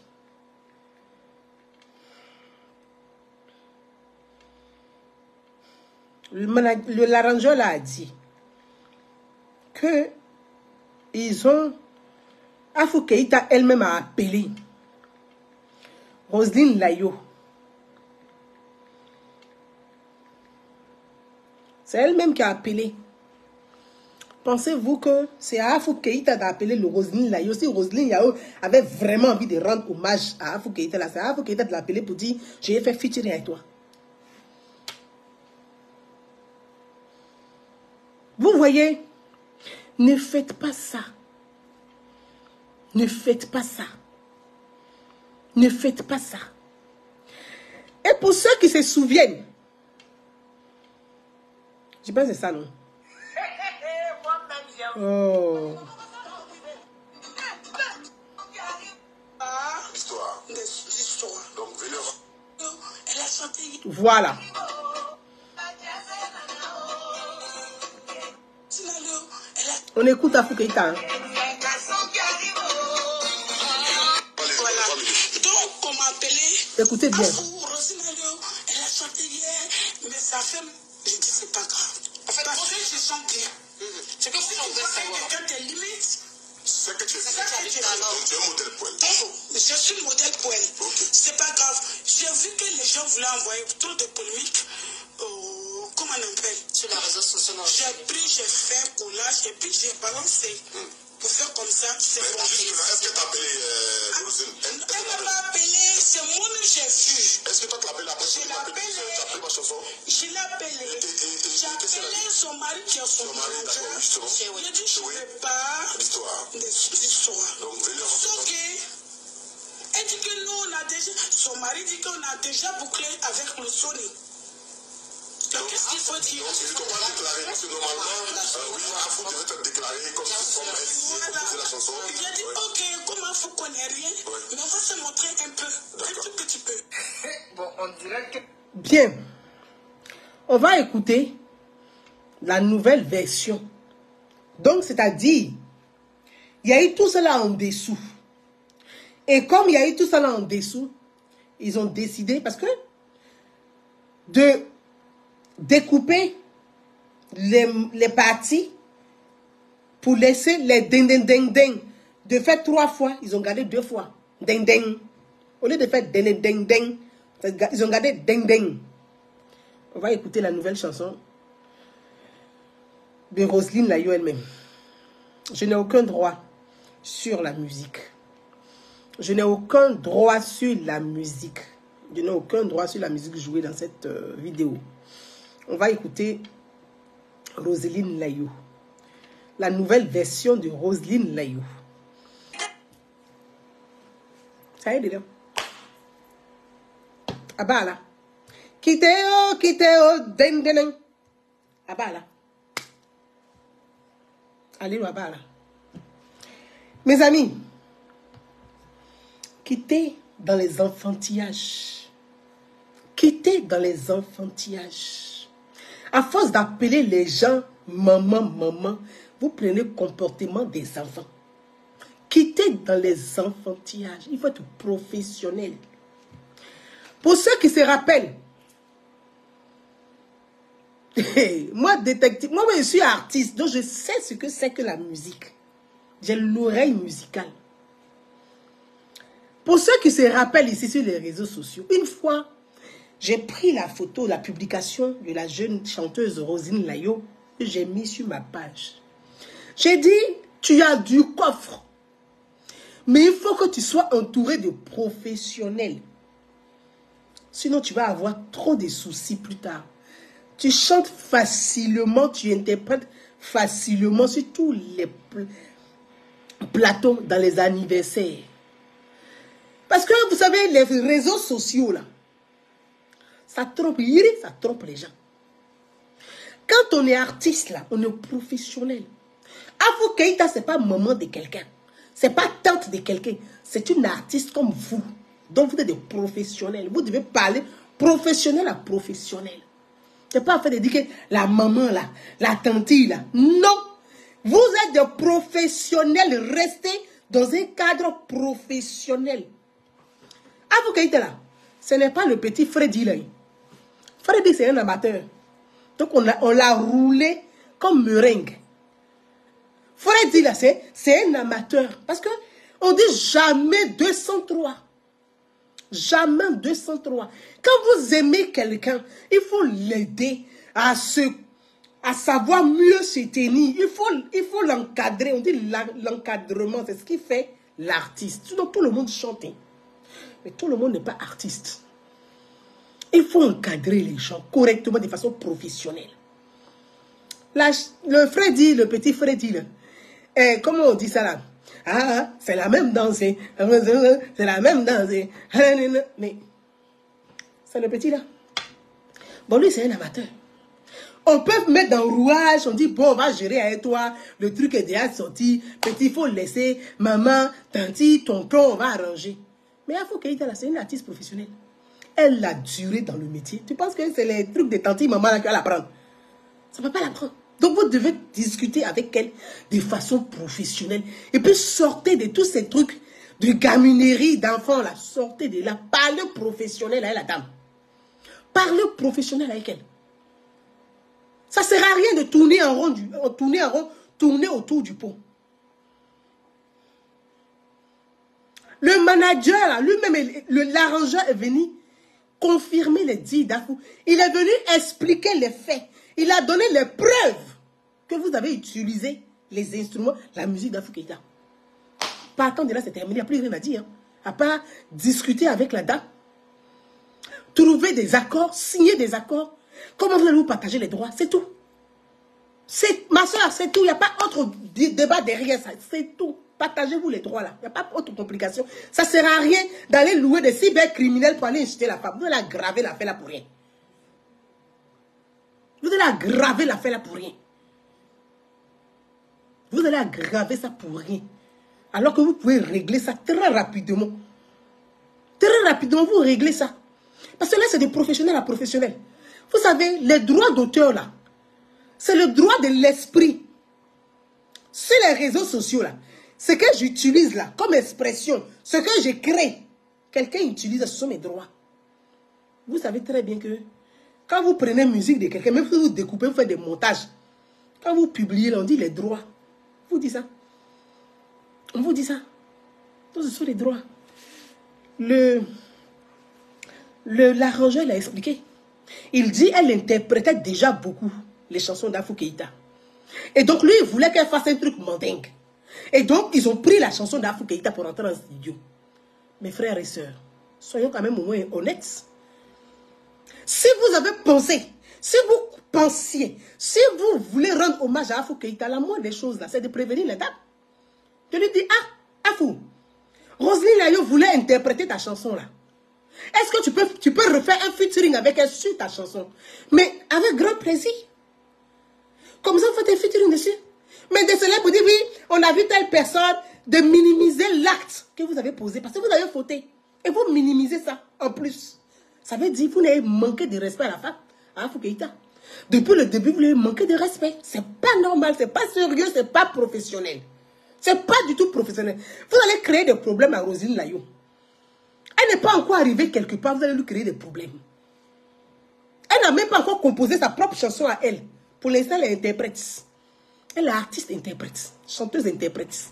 l'arrangeur a dit que ils ont, Afou Keïta elle-même a appelé Roselyne Layo. C'est elle-même qui a appelé. Pensez-vous que c'est Afou Keïta d'appeler le Roselyne Layo? Si Roselyne Layo avait vraiment envie de rendre hommage à Afou Keïta, c'est Afou Keïta de l'appeler pour dire j'ai fait featuring avec toi. Vous voyez, ne faites pas ça. Ne faites pas ça. Ne faites pas ça. Et pour ceux qui se souviennent, je pense que c'est ça, non? Oh. L'histoire. Donc, Elle a chanté. Voilà. On écoute Afou Keïta. Hein? Voilà. Donc, on m'appelait. Écoutez bien. Elle a chanté hier, mais sa femme, je dis c'est pas grave. En fait, parce que je chante bien. C'est que si on veut savoir. Quand tes limites, c'est que tu es un modèle pour elle. Je suis modèle pour elle. Okay. C'est pas grave. J'ai vu que les gens voulaient envoyer trop de polémiques. Comment on appelle? Sur les réseaux sociaux. J'ai pris, j'ai fait collage et puis j'ai balancé. Pour faire comme ça, c'est bon. Est-ce que tu as appelé Roselyne? Elle ne m'a appelé, c'est moi que j'ai vu. Est-ce que toi tu l'as appelé après? Je l'ai appelé. Tu as appelé ma chanson? Je l'ai appelé. J'ai appelé son mari qui est son manager. Il a dit je ne veux pas d'histoire. Donc, Sauf que, elle dit que nous, on a déjà, son mari dit qu'on a déjà bouclé avec le Sony. Donc, qu'est-ce qu'il faut dire? Donc, c'est qu'on va déclarer, parce que normalement, oui, Afou devait être déclaré comme elle disait la chanson. J'ai dit, ok, comme Afou connaît rien, mais on va se montrer un peu, un tout petit peu. Bon, on dirait que... Bien. On va écouter la nouvelle version. Donc, c'est-à-dire, il y a eu tout cela en dessous. Et comme il y a eu tout cela en dessous, ils ont décidé, parce que de découper les parties pour laisser les ding ding ding ding. De faire 3 fois, ils ont gardé 2 fois. Ding ding. Au lieu de faire ding ding ding, ils ont gardé ding ding. On va écouter la nouvelle chanson de Roselyne Layo elle-même. Je n'ai aucun droit sur la musique. Je n'ai aucun droit sur la musique. Je n'ai aucun droit sur la musique jouée dans cette vidéo. On va écouter Roselyne Layo. La nouvelle version de Roselyne Layo. Ça y est, déjà. Abala. Kiteo, den den. Abala. Allez, abala. Mes amis, quittez dans les enfantillages. Quittez dans les enfantillages. À force d'appeler les gens maman, maman, vous prenez le comportement des enfants. Quittez dans les enfantillages. Il faut être professionnel. Pour ceux qui se rappellent, moi, détective, moi, je suis artiste, donc je sais ce que c'est que la musique. J'ai l'oreille musicale. Pour ceux qui se rappellent ici sur les réseaux sociaux, une fois, j'ai pris la photo, la publication de la jeune chanteuse Roselyne Layo que j'ai mis sur ma page. J'ai dit, tu as du coffre, mais il faut que tu sois entouré de professionnels. Sinon, tu vas avoir trop de soucis plus tard. Tu chantes facilement, tu interprètes facilement sur tous les plateaux dans les anniversaires. Parce que vous savez, les réseaux sociaux, là, ça trompe les gens. Quand on est artiste, là, on est professionnel. Afou Keïta, ce n'est pas maman de quelqu'un. Ce n'est pas tante de quelqu'un. C'est une artiste comme vous. Donc, vous êtes des professionnels. Vous devez parler professionnel à professionnel. Ce n'est pas en fait de dire que la maman, là, la tante, là. Non. Vous êtes des professionnels. Restez dans un cadre professionnel. Afou Keïta, là, ce n'est pas le petit Freddy, là. Freddy, c'est un amateur. Donc, on l'a roulé comme meringue. Freddy, là, c'est un amateur. Parce que on dit jamais 203. Jamais 203. Quand vous aimez quelqu'un, il faut l'aider à savoir mieux se tenir. Il faut l'encadrer. On dit l'encadrement, c'est ce qui fait l'artiste. Donc tout le monde chante, mais tout le monde n'est pas artiste. Il faut encadrer les gens correctement, de façon professionnelle. Le Freddy, le petit Freddy, comment on dit ça là? Ah, c'est la même danse. C'est la même danse. Mais c'est le petit là. Bon, lui, c'est un amateur. On peut mettre dans le rouage, on dit, bon, on va gérer avec toi. Le truc est déjà sorti. Petit, il faut laisser maman, tanti, tonton, on va arranger. Mais Afro Keïta, c'est une artiste professionnelle. Elle a duré dans le métier. Tu penses que c'est les trucs de tanti, maman là qui va l'apprendre? Ça ne va pas l'apprendre. Donc, vous devez discuter avec elle de façon professionnelle. Et puis, sortez de tous ces trucs de gaminerie d'enfants là. Sortez de là. Parlez professionnel avec la dame. Parlez professionnel avec elle. Ça ne sert à rien de tourner en rond, tourner autour du pot. Le manager, lui-même, l'arrangeur est venu confirmer les dires d'Afou. Il est venu expliquer les faits. Il a donné les preuves que vous avez utilisé les instruments, la musique d'Afou Keïta. Partant de là, c'est terminé. Il n'y a plus rien à dire. À part discuter avec la dame, trouver des accords, signer des accords. Comment vous allez vous partager les droits? C'est tout. Ma soeur, c'est tout. Il n'y a pas autre débat derrière ça. C'est tout. Partagez-vous les droits là. Il n'y a pas autre complication. Ça ne sert à rien d'aller louer des cybercriminels pour aller insulter la femme. Vous allez aggraver l'affaire là pour rien. Vous allez aggraver l'affaire là pour rien. Vous allez aggraver ça pour rien. Alors que vous pouvez régler ça très rapidement. Très rapidement, vous réglez ça. Parce que là, c'est de professionnel à professionnel. Vous savez, les droits d'auteur là, c'est le droit de l'esprit. Sur les réseaux sociaux là, ce que j'utilise là, comme expression, ce que je crée, quelqu'un utilise, ce sont mes droits. Vous savez très bien que quand vous prenez musique de quelqu'un, même si vous découpez, vous faites des montages, quand vous publiez, là, on dit les droits. On vous dit ça. On vous dit ça. Donc ce sont les droits. L'arrangeur, il a expliqué. Il dit elle interprétait déjà beaucoup les chansons d'Afou Keïta. Et donc lui, il voulait qu'elle fasse un truc mandingue. Et donc, ils ont pris la chanson d'Afou Keïta pour entrer dans ce studio. Mes frères et sœurs, soyons quand même au moins honnêtes. Si vous avez pensé, si vous pensiez, si vous voulez rendre hommage à Afou Keïta, la moindre des choses là, c'est de prévenir les dames. De lui dire, ah, Afou, Roselyne Layo voulait interpréter ta chanson là. Est-ce que tu peux refaire un featuring avec elle sur ta chanson? Mais avec grand plaisir. Comme ça, vous faites un featuring dessus. Mais de cela, vous dites, oui, on a vu telle personne, de minimiser l'acte que vous avez posé. Parce que vous avez fauté. Et vous minimisez ça en plus. Ça veut dire que vous n'avez manqué de respect à la femme, à Afou Keïta. Depuis le début, vous lui avez manqué de respect. C'est pas normal, c'est pas sérieux, c'est pas professionnel. C'est pas du tout professionnel. Vous allez créer des problèmes à Roselyne Layo. Elle n'est pas encore arrivée quelque part, vous allez lui créer des problèmes. Elle n'a même pas encore composé sa propre chanson à elle. Pour l'instant, elle est interprète. Elle est artiste-interprète, chanteuse-interprète.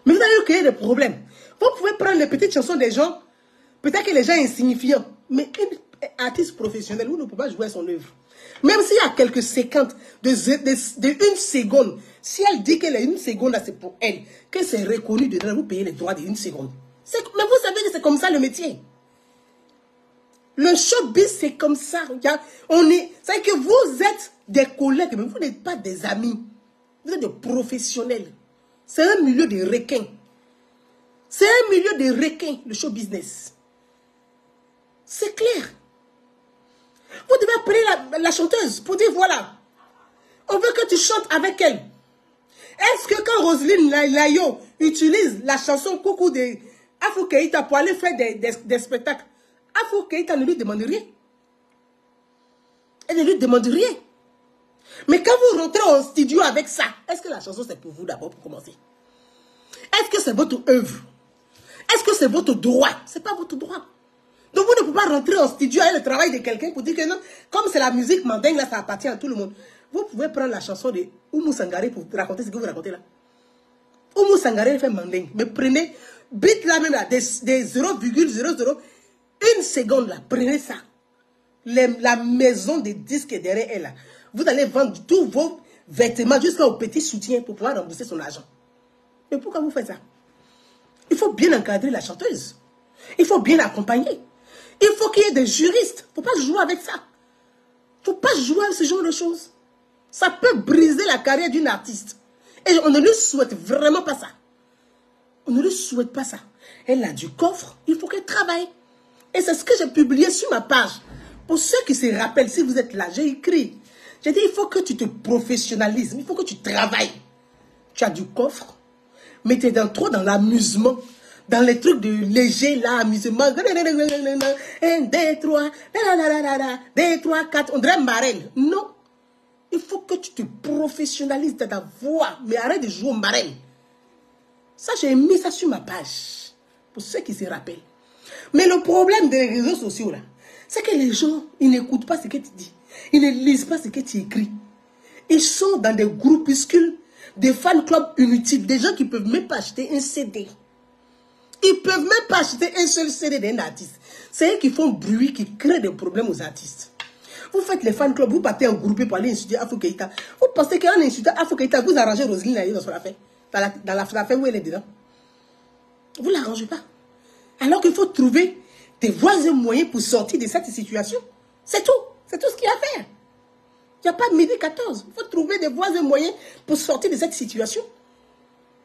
Mais vous allez lui créer des problèmes. Vous pouvez prendre les petites chansons des gens, peut-être que les gens sont insignifiants, mais une artiste professionnelle, vous ne pouvez pas jouer à son œuvre. Même s'il y a quelques séquences de une seconde, si elle dit qu'elle est une seconde, c'est pour elle, que c'est reconnu dedans, vous payez les droits d'une seconde. Mais vous savez que c'est comme ça le métier. Le showbiz, c'est comme ça. C'est que vous êtes des collègues, mais vous n'êtes pas des amis. Vous êtes des professionnels. C'est un milieu de requins. C'est un milieu de requins, le show business. C'est clair. Vous devez appeler la chanteuse pour dire, voilà, on veut que tu chantes avec elle. Est-ce que quand Roselyne Layo utilise la chanson Coucou de Afou Keïta pour aller faire des spectacles, Afou Keïta ne lui demande rien. Elle ne lui demande rien. Mais quand vous rentrez en studio avec ça, est-ce que la chanson c'est pour vous d'abord pour commencer? Est-ce que c'est votre œuvre? Est-ce que c'est votre droit? Ce n'est pas votre droit. Donc vous ne pouvez pas rentrer en studio avec le travail de quelqu'un pour dire que non, comme c'est la musique mandingue, là, ça appartient à tout le monde. Vous pouvez prendre la chanson de Oumou Sangaré pour raconter ce que vous racontez là. Oumou Sangaré fait mandingue. Mais prenez, bit là même là, des 0,00 Une seconde là, prenez ça. La maison de disques est derrière elle là. Vous allez vendre tous vos vêtements jusqu'au petit soutien pour pouvoir rembourser son argent. Mais pourquoi vous faites ça? Il faut bien encadrer la chanteuse. Il faut bien l'accompagner. Il faut qu'il y ait des juristes. Il ne faut pas jouer avec ça. Il ne faut pas jouer avec ce genre de choses. Ça peut briser la carrière d'une artiste. Et on ne lui souhaite vraiment pas ça. On ne lui souhaite pas ça. Elle a du coffre, il faut qu'elle travaille. Et c'est ce que j'ai publié sur ma page. Pour ceux qui se rappellent, si vous êtes là, j'ai écrit. J'ai dit, il faut que tu te professionnalises. Il faut que tu travailles. Tu as du coffre, mais tu es trop dans l'amusement. Dans les trucs de léger, là, amusement. 1, 2, 3, 2, 3, 4. On dirait marraine. Non. Il faut que tu te professionnalises dans ta voix. Mais arrête de jouer au marraine. Ça, j'ai mis ça sur ma page. Pour ceux qui se rappellent. Mais le problème des réseaux sociaux, là, c'est que les gens, ils n'écoutent pas ce que tu dis. Ils ne lisent pas ce que tu écris. Ils sont dans des groupuscules, des fan clubs inutiles, des gens qui ne peuvent même pas acheter un CD. Ils ne peuvent même pas acheter un seul CD d'un artiste. C'est eux qui font bruit, qui créent des problèmes aux artistes. Vous faites les fan clubs, vous partez en groupe pour aller insulter Afro Keïta. Vous pensez qu'en insultant Afro Keïta, vous arrangez Roselyne dans son affaire. Dans l'affaire où elle est dedans. Vous ne l'arrangez pas. Alors qu'il faut trouver des voies et moyens pour sortir de cette situation. C'est tout. C'est tout ce qu'il y a à faire. Il n'y a pas de midi 14. Il faut trouver des voies et moyens pour sortir de cette situation.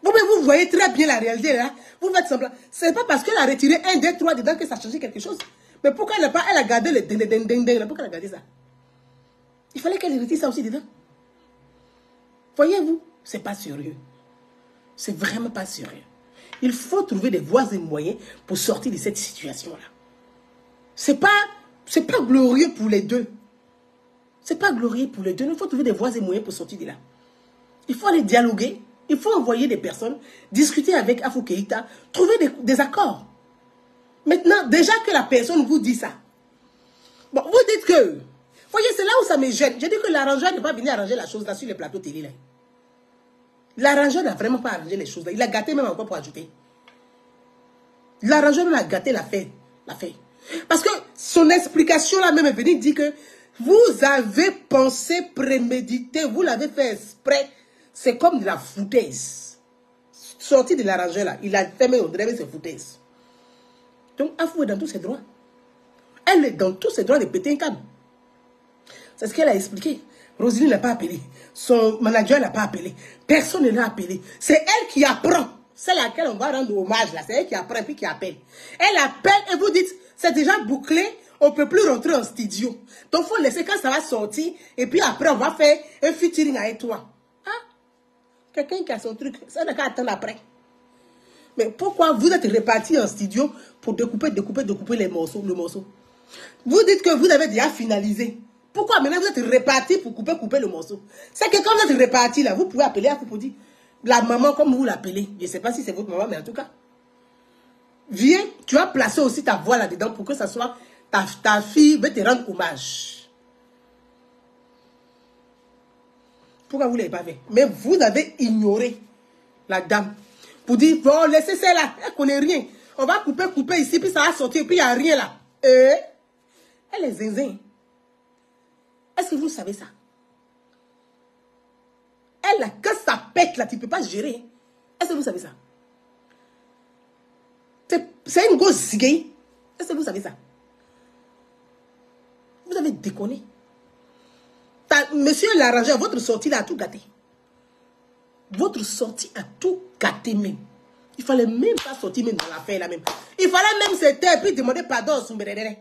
Vous voyez très bien la réalité là. Vous faites semblant. Ce n'est pas parce qu'elle a retiré 1, 2, 3 dedans que ça a changé quelque chose. Mais pourquoi elle a gardé le ding ding ding ding? Pourquoi elle a gardé ça? Il fallait qu'elle retire ça aussi dedans. Voyez-vous, c'est pas sérieux. C'est vraiment pas sérieux. Il faut trouver des voies et moyens pour sortir de cette situation-là. C'est pas glorieux pour les deux. C'est pas glorieux pour les deux. Il faut trouver des voies et moyens pour sortir de là. Il faut aller dialoguer. Il faut envoyer des personnes, discuter avec Afro Keïta, trouver des accords. Maintenant, déjà que la personne vous dit ça, bon, vous dites que, voyez, c'est là où ça me gêne. J'ai dit que l'arrangeur n'est pas venu arranger la chose là sur les plateaux télé là. L'arrangeur n'a vraiment pas arrangé les choses là. Il a gâté même encore pour ajouter. L'arrangeur l'a gâté l'affaire. Parce que son explication là même est venue dire que vous avez pensé prémédité, vous l'avez fait exprès. C'est comme de la foutaise. Sorti de l'arrangeur là, il a fait même on dirait ses foutaises. Donc Afro est dans tous ses droits. Elle est dans tous ses droits de péter un câble. C'est ce qu'elle a expliqué. Roselyne n'a pas appelé. Son manager n'a pas appelé. Personne ne l'a appelé. C'est elle qui apprend. C'est laquelle on va rendre hommage là. C'est elle qui apprend puis qui appelle. Elle appelle et vous dites, c'est déjà bouclé, on ne peut plus rentrer en studio. Donc il faut laisser quand ça va sortir. Et puis après, on va faire un featuring avec toi. Hein? Quelqu'un qui a son truc, ça n'a qu'à attendre après. Mais pourquoi vous êtes répartis en studio pour découper le morceau? Vous dites que vous avez déjà finalisé. Pourquoi maintenant vous êtes répartis pour couper le morceau? C'est que quand vous êtes répartis là, vous pouvez appeler à pour dire la maman comme vous l'appelez. Je ne sais pas si c'est votre maman, mais en tout cas. Viens, tu vas placer aussi ta voix là-dedans pour que ça soit ta fille veut te rendre hommage. Pourquoi vous ne l'avez pas fait? Mais vous avez ignoré la dame. Pour dire, bon, laissez celle-là, elle ne connaît rien. On va couper ici, puis ça va sortir, puis il n'y a rien là. Elle est zinzin. Est-ce que vous savez ça? Elle, là, quand ça pète là, tu ne peux pas gérer. Est-ce que vous savez ça? C'est une grosse ziguée. Est-ce que vous savez ça? Vous avez déconné. Monsieur l'arrangeur, votre sortie là a tout gâté. Votre sortie a tout gâté même. Il fallait même pas sortir même dans l'affaire là même. Il fallait même se taire puis demander pardon à Soumbéréré.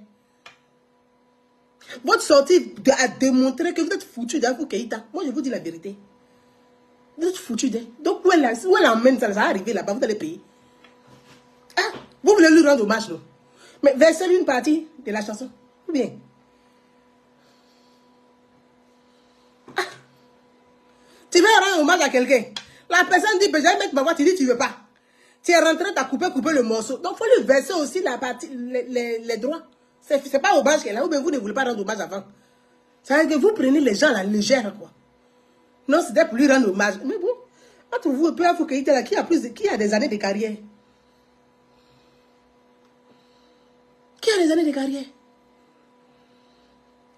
Votre sortie a démontré que vous êtes foutu d'Afro Keïta. Moi je vous dis la vérité. Vous êtes foutu d'elle. Donc où elle emmène ça va arriver là-bas, vous allez payer. Ah, vous voulez lui rendre hommage non? Mais versez une partie de la chanson. Ou bien? Tu veux rendre hommage à quelqu'un. La personne dit, ben, j'allais mettre ma voix, tu dis, tu veux pas. Tu es rentré, tu as coupé le morceau. Donc, il faut lui verser aussi la partie, les droits. C'est pas hommage qu'elle a, ou bien vous ne voulez pas rendre hommage avant. C'est-à-dire que vous prenez les gens à la légère, quoi. Non, c'était pour lui rendre hommage. Mais bon, entre vous, peu Afro Keïta là, qui a des années de carrière? Qui a les années de carrière?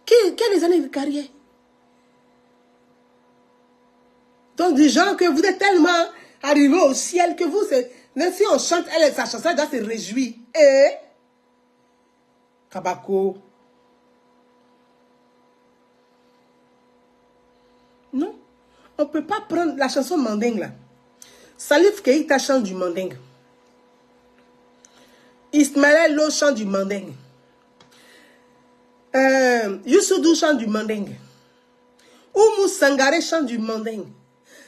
Qui a les années de carrière? Donc, des gens que vous êtes tellement arrivés au ciel que vous, même si on chante, elle, sa chanson, elle doit se réjouir. Et Kabako. Non. On ne peut pas prendre la chanson mandingue là. Salif Keita chante du mandingue. Ismaël Lo chante du mandingue. Youssoudou chante du mandingue. Oumou Sangaré chante du mandingue.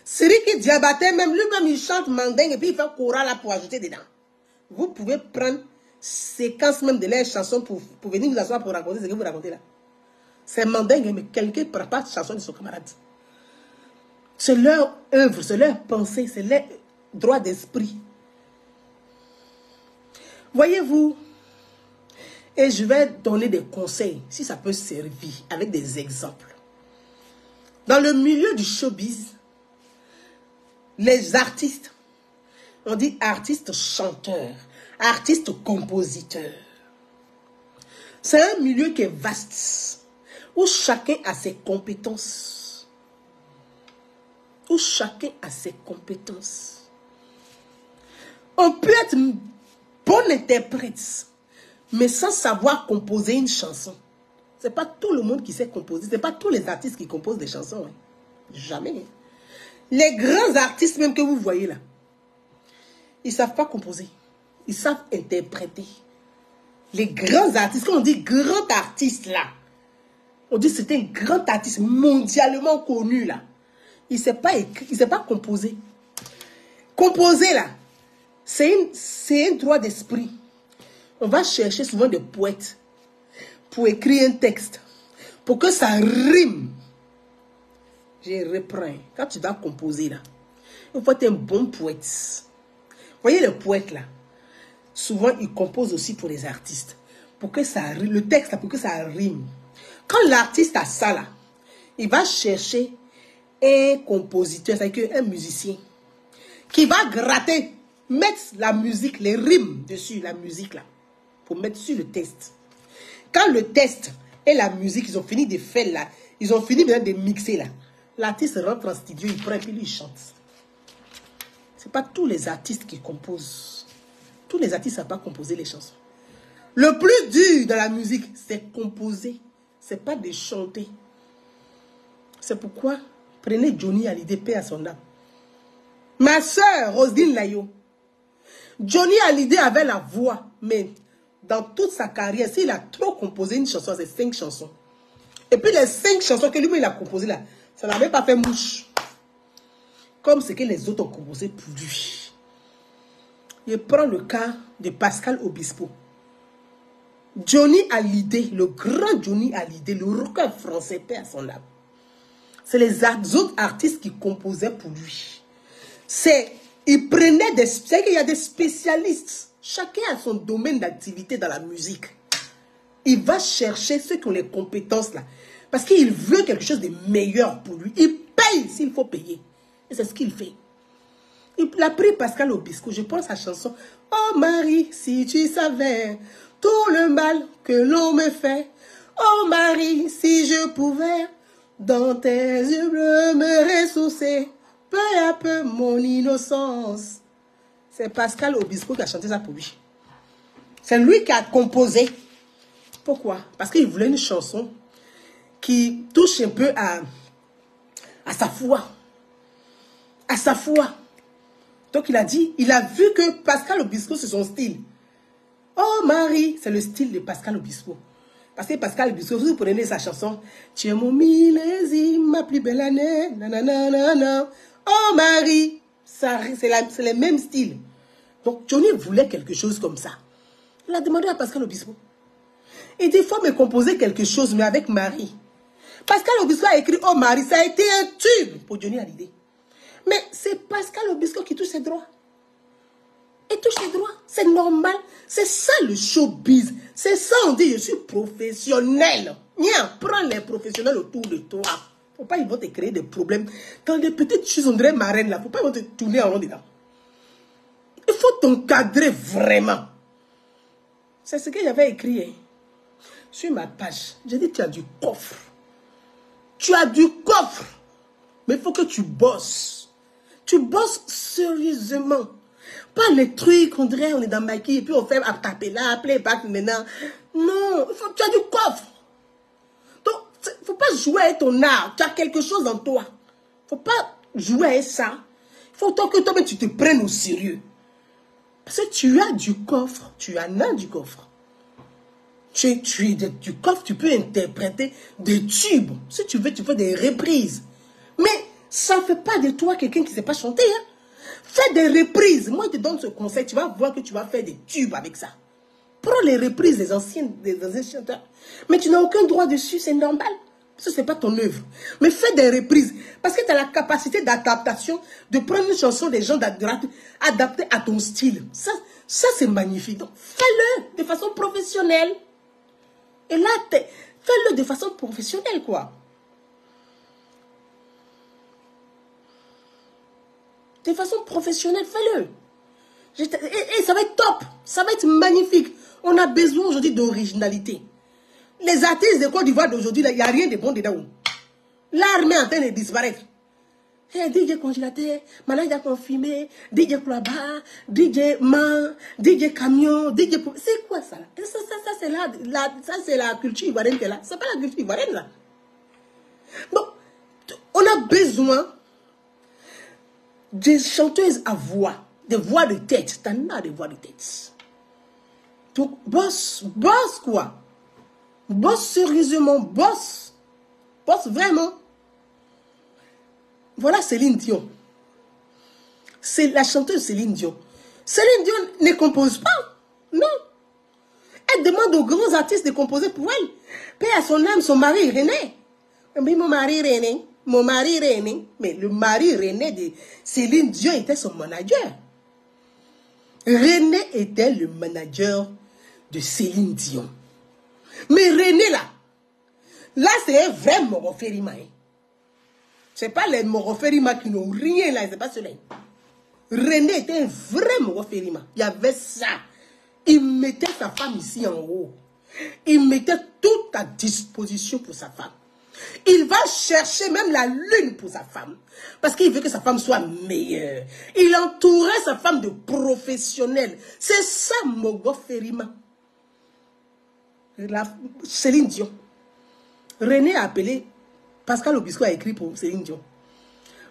Siriki Diabaté, même lui-même, il chante mandingue et puis il fait choral là pour ajouter dedans. Vous pouvez prendre séquence même de leurs chansons pour venir vous asseoir pour raconter ce que vous racontez là. C'est mandingue, mais quelqu'un ne prend pas de chanson de son camarade. C'est leur œuvre, c'est leur pensée, c'est leur droit d'esprit. Voyez-vous, et je vais donner des conseils, si ça peut servir, avec des exemples. Dans le milieu du showbiz, les artistes, on dit artistes chanteurs, artistes compositeurs. C'est un milieu qui est vaste, où chacun a ses compétences. Où chacun a ses compétences. On peut être bon interprète, mais sans savoir composer une chanson. Ce n'est pas tout le monde qui sait composer. Ce n'est pas tous les artistes qui composent des chansons. Hein. Jamais. Les grands artistes même que vous voyez là, ils ne savent pas composer. Ils savent interpréter. Les grands artistes, quand on dit grand artiste là, on dit c'est un grand artiste mondialement connu là. Il ne sait pas écrire, il ne sait pas composer. Composer là, c'est un droit d'esprit. On va chercher souvent des poètes pour écrire un texte, pour que ça rime. Je reprends. Quand tu dois composer là, il faut être un bon poète. Voyez les poètes là, souvent ils composent aussi pour les artistes, pour que ça rime, le texte là, pour que ça rime. Quand l'artiste a ça là, il va chercher un compositeur, c'est-à-dire un musicien, qui va gratter, mettre la musique, les rimes dessus, la musique là, pour mettre sur le texte. Quand le texte et la musique, ils ont fini de faire là, ils ont fini maintenant de mixer là, l'artiste rentre en studio, il prend et puis lui il chante. Ce n'est pas tous les artistes qui composent. Tous les artistes ne savent pas composer les chansons. Le plus dur dans la musique, c'est composer. Ce n'est pas de chanter. C'est pourquoi, prenez Johnny Hallyday, paix à son âme. Ma soeur, Roselyne Layo. Johnny Hallyday avait la voix, mais dans toute sa carrière, s'il a trop composé une chanson, c'est 5 chansons. Et puis les 5 chansons que lui-même a composées là, ça n'a même pas fait mouche. Comme ce que les autres ont composé pour lui. Je prends le cas de Pascal Obispo. Johnny Hallyday, le grand Johnny Hallyday, le rocker français, paix à son âme. C'est les autres artistes qui composaient pour lui. Il prenait des... C'est qu'il y a des spécialistes. Chacun a son domaine d'activité dans la musique. Il va chercher ceux qui ont les compétences là. Parce qu'il veut quelque chose de meilleur pour lui. Il paye s'il faut payer. Et c'est ce qu'il fait. Il a pris Pascal Obispo. Je pense à sa chanson. Oh Marie, si tu savais tout le mal que l'on me fait. Oh Marie, si je pouvais dans tes yeux bleus me ressourcer. Peu à peu mon innocence. C'est Pascal Obispo qui a chanté ça pour lui. C'est lui qui a composé. Pourquoi? Parce qu'il voulait une chanson qui touche un peu à sa foi. À sa foi. Donc il a dit, il a vu que Pascal Obispo c'est son style. Oh Marie, c'est le style de Pascal Obispo. Parce que Pascal Obispo, vous prenez sa chanson, tu es mon millésime, ma plus belle année, nanana. Oh Marie, c'est le même style. Donc Johnny voulait quelque chose comme ça. Il a demandé à Pascal Obispo. Il dit, il faut me composer quelque chose, mais avec Marie. Pascal Obispo a écrit Oh Marie, ça a été un tube pour Johnny Hallyday. Mais c'est Pascal Obispo qui touche ses droits. Il touche ses droits, c'est normal. C'est ça le showbiz. C'est ça on dit, je suis professionnel. Viens, prends les professionnels autour de toi. Faut pas, ils vont te créer des problèmes. Quand des petites choses, on dirait marraine là, faut pas, ils vont te tourner en rond dedans. Il faut t'encadrer vraiment. C'est ce que j'avais écrit. Hein. sur ma page. J'ai dit, tu as du coffre. Tu as du coffre. Mais il faut que tu bosses. Tu bosses sérieusement. Pas les trucs, on dirait, on est dans maquille, et puis on fait taper là, playback maintenant. Non, tu as du coffre. Donc, il ne faut pas jouer avec ton art. Tu as quelque chose en toi. Il ne faut pas jouer avec ça. Il faut que toi-même tu te prennes au sérieux. Parce que tu as du coffre. Tu en as du coffre. Du coffre, tu peux interpréter des tubes. Si tu veux, tu fais des reprises. Mais ça ne fait pas de toi quelqu'un qui ne sait pas chanter. Hein? Fais des reprises. Moi, je te donne ce conseil. Tu vas voir que tu vas faire des tubes avec ça. Prends les reprises des anciens chanteurs. Mais tu n'as aucun droit dessus, c'est normal. Ça, ce n'est pas ton œuvre. Mais fais des reprises. Parce que tu as la capacité d'adaptation, de prendre une chanson des gens adaptée à ton style. Ça c'est magnifique. Donc, fais-le de façon professionnelle. Et là, fais-le de façon professionnelle, quoi. De façon professionnelle, fais-le. Et ça va être top. Ça va être magnifique. On a besoin aujourd'hui d'originalité. Les artistes de Côte d'Ivoire d'aujourd'hui, il n'y a rien de bon dedans. L'armée est en train de disparaître. DJ Congélateur, Malade a confirmé, DJ Klaba, DJ Man, DJ Camion, DJ... C'est quoi ça? Ça c'est la culture ivoirienne qui est là. C'est pas la culture ivoirienne là. Donc, on a besoin des chanteuses à voix, des voix de tête. T'en as des voix de tête. Donc, bosse quoi. Bosse sérieusement, bosse vraiment. Voilà Céline Dion. C'est la chanteuse Céline Dion. Céline Dion ne compose pas. Non. Elle demande aux grands artistes de composer pour elle. Paix à son âme, son mari René. Mais mon mari René. Mais le mari René de Céline Dion était son manager. René était le manager de Céline Dion. Mais René là c'est un vrai Moroférima. Hein. Ce n'est pas les Moroférima qui n'ont rien là, c'est pas cela. René était un vrai Moroférima. Il y avait ça. Il mettait sa femme ici en haut. Il mettait tout à disposition pour sa femme. Il va chercher même la lune pour sa femme. Parce qu'il veut que sa femme soit meilleure. Il entourait sa femme de professionnels. C'est ça Moroférima. Céline Dion. René a appelé, Pascal Obispo a écrit pour Céline Dion.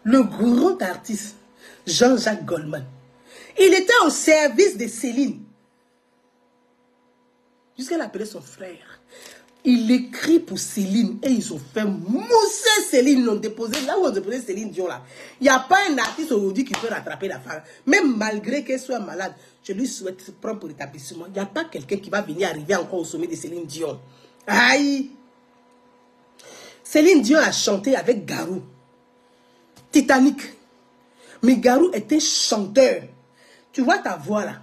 Le grand artiste, Jean-Jacques Goldman. Il était au service de Céline. Jusqu'à l'appeler son frère. Il écrit pour Céline et ils ont fait mousser Céline. Ils l'ont déposé là où on déposé Céline Dion là. Il n'y a pas un artiste aujourd'hui qui peut rattraper la femme. Même malgré qu'elle soit malade, je lui souhaite prendre pour l'établissement. Il n'y a pas quelqu'un qui va venir arriver encore au sommet de Céline Dion. Aïe! Céline Dion a chanté avec Garou. Titanic. Mais Garou était chanteur. Tu vois ta voix là.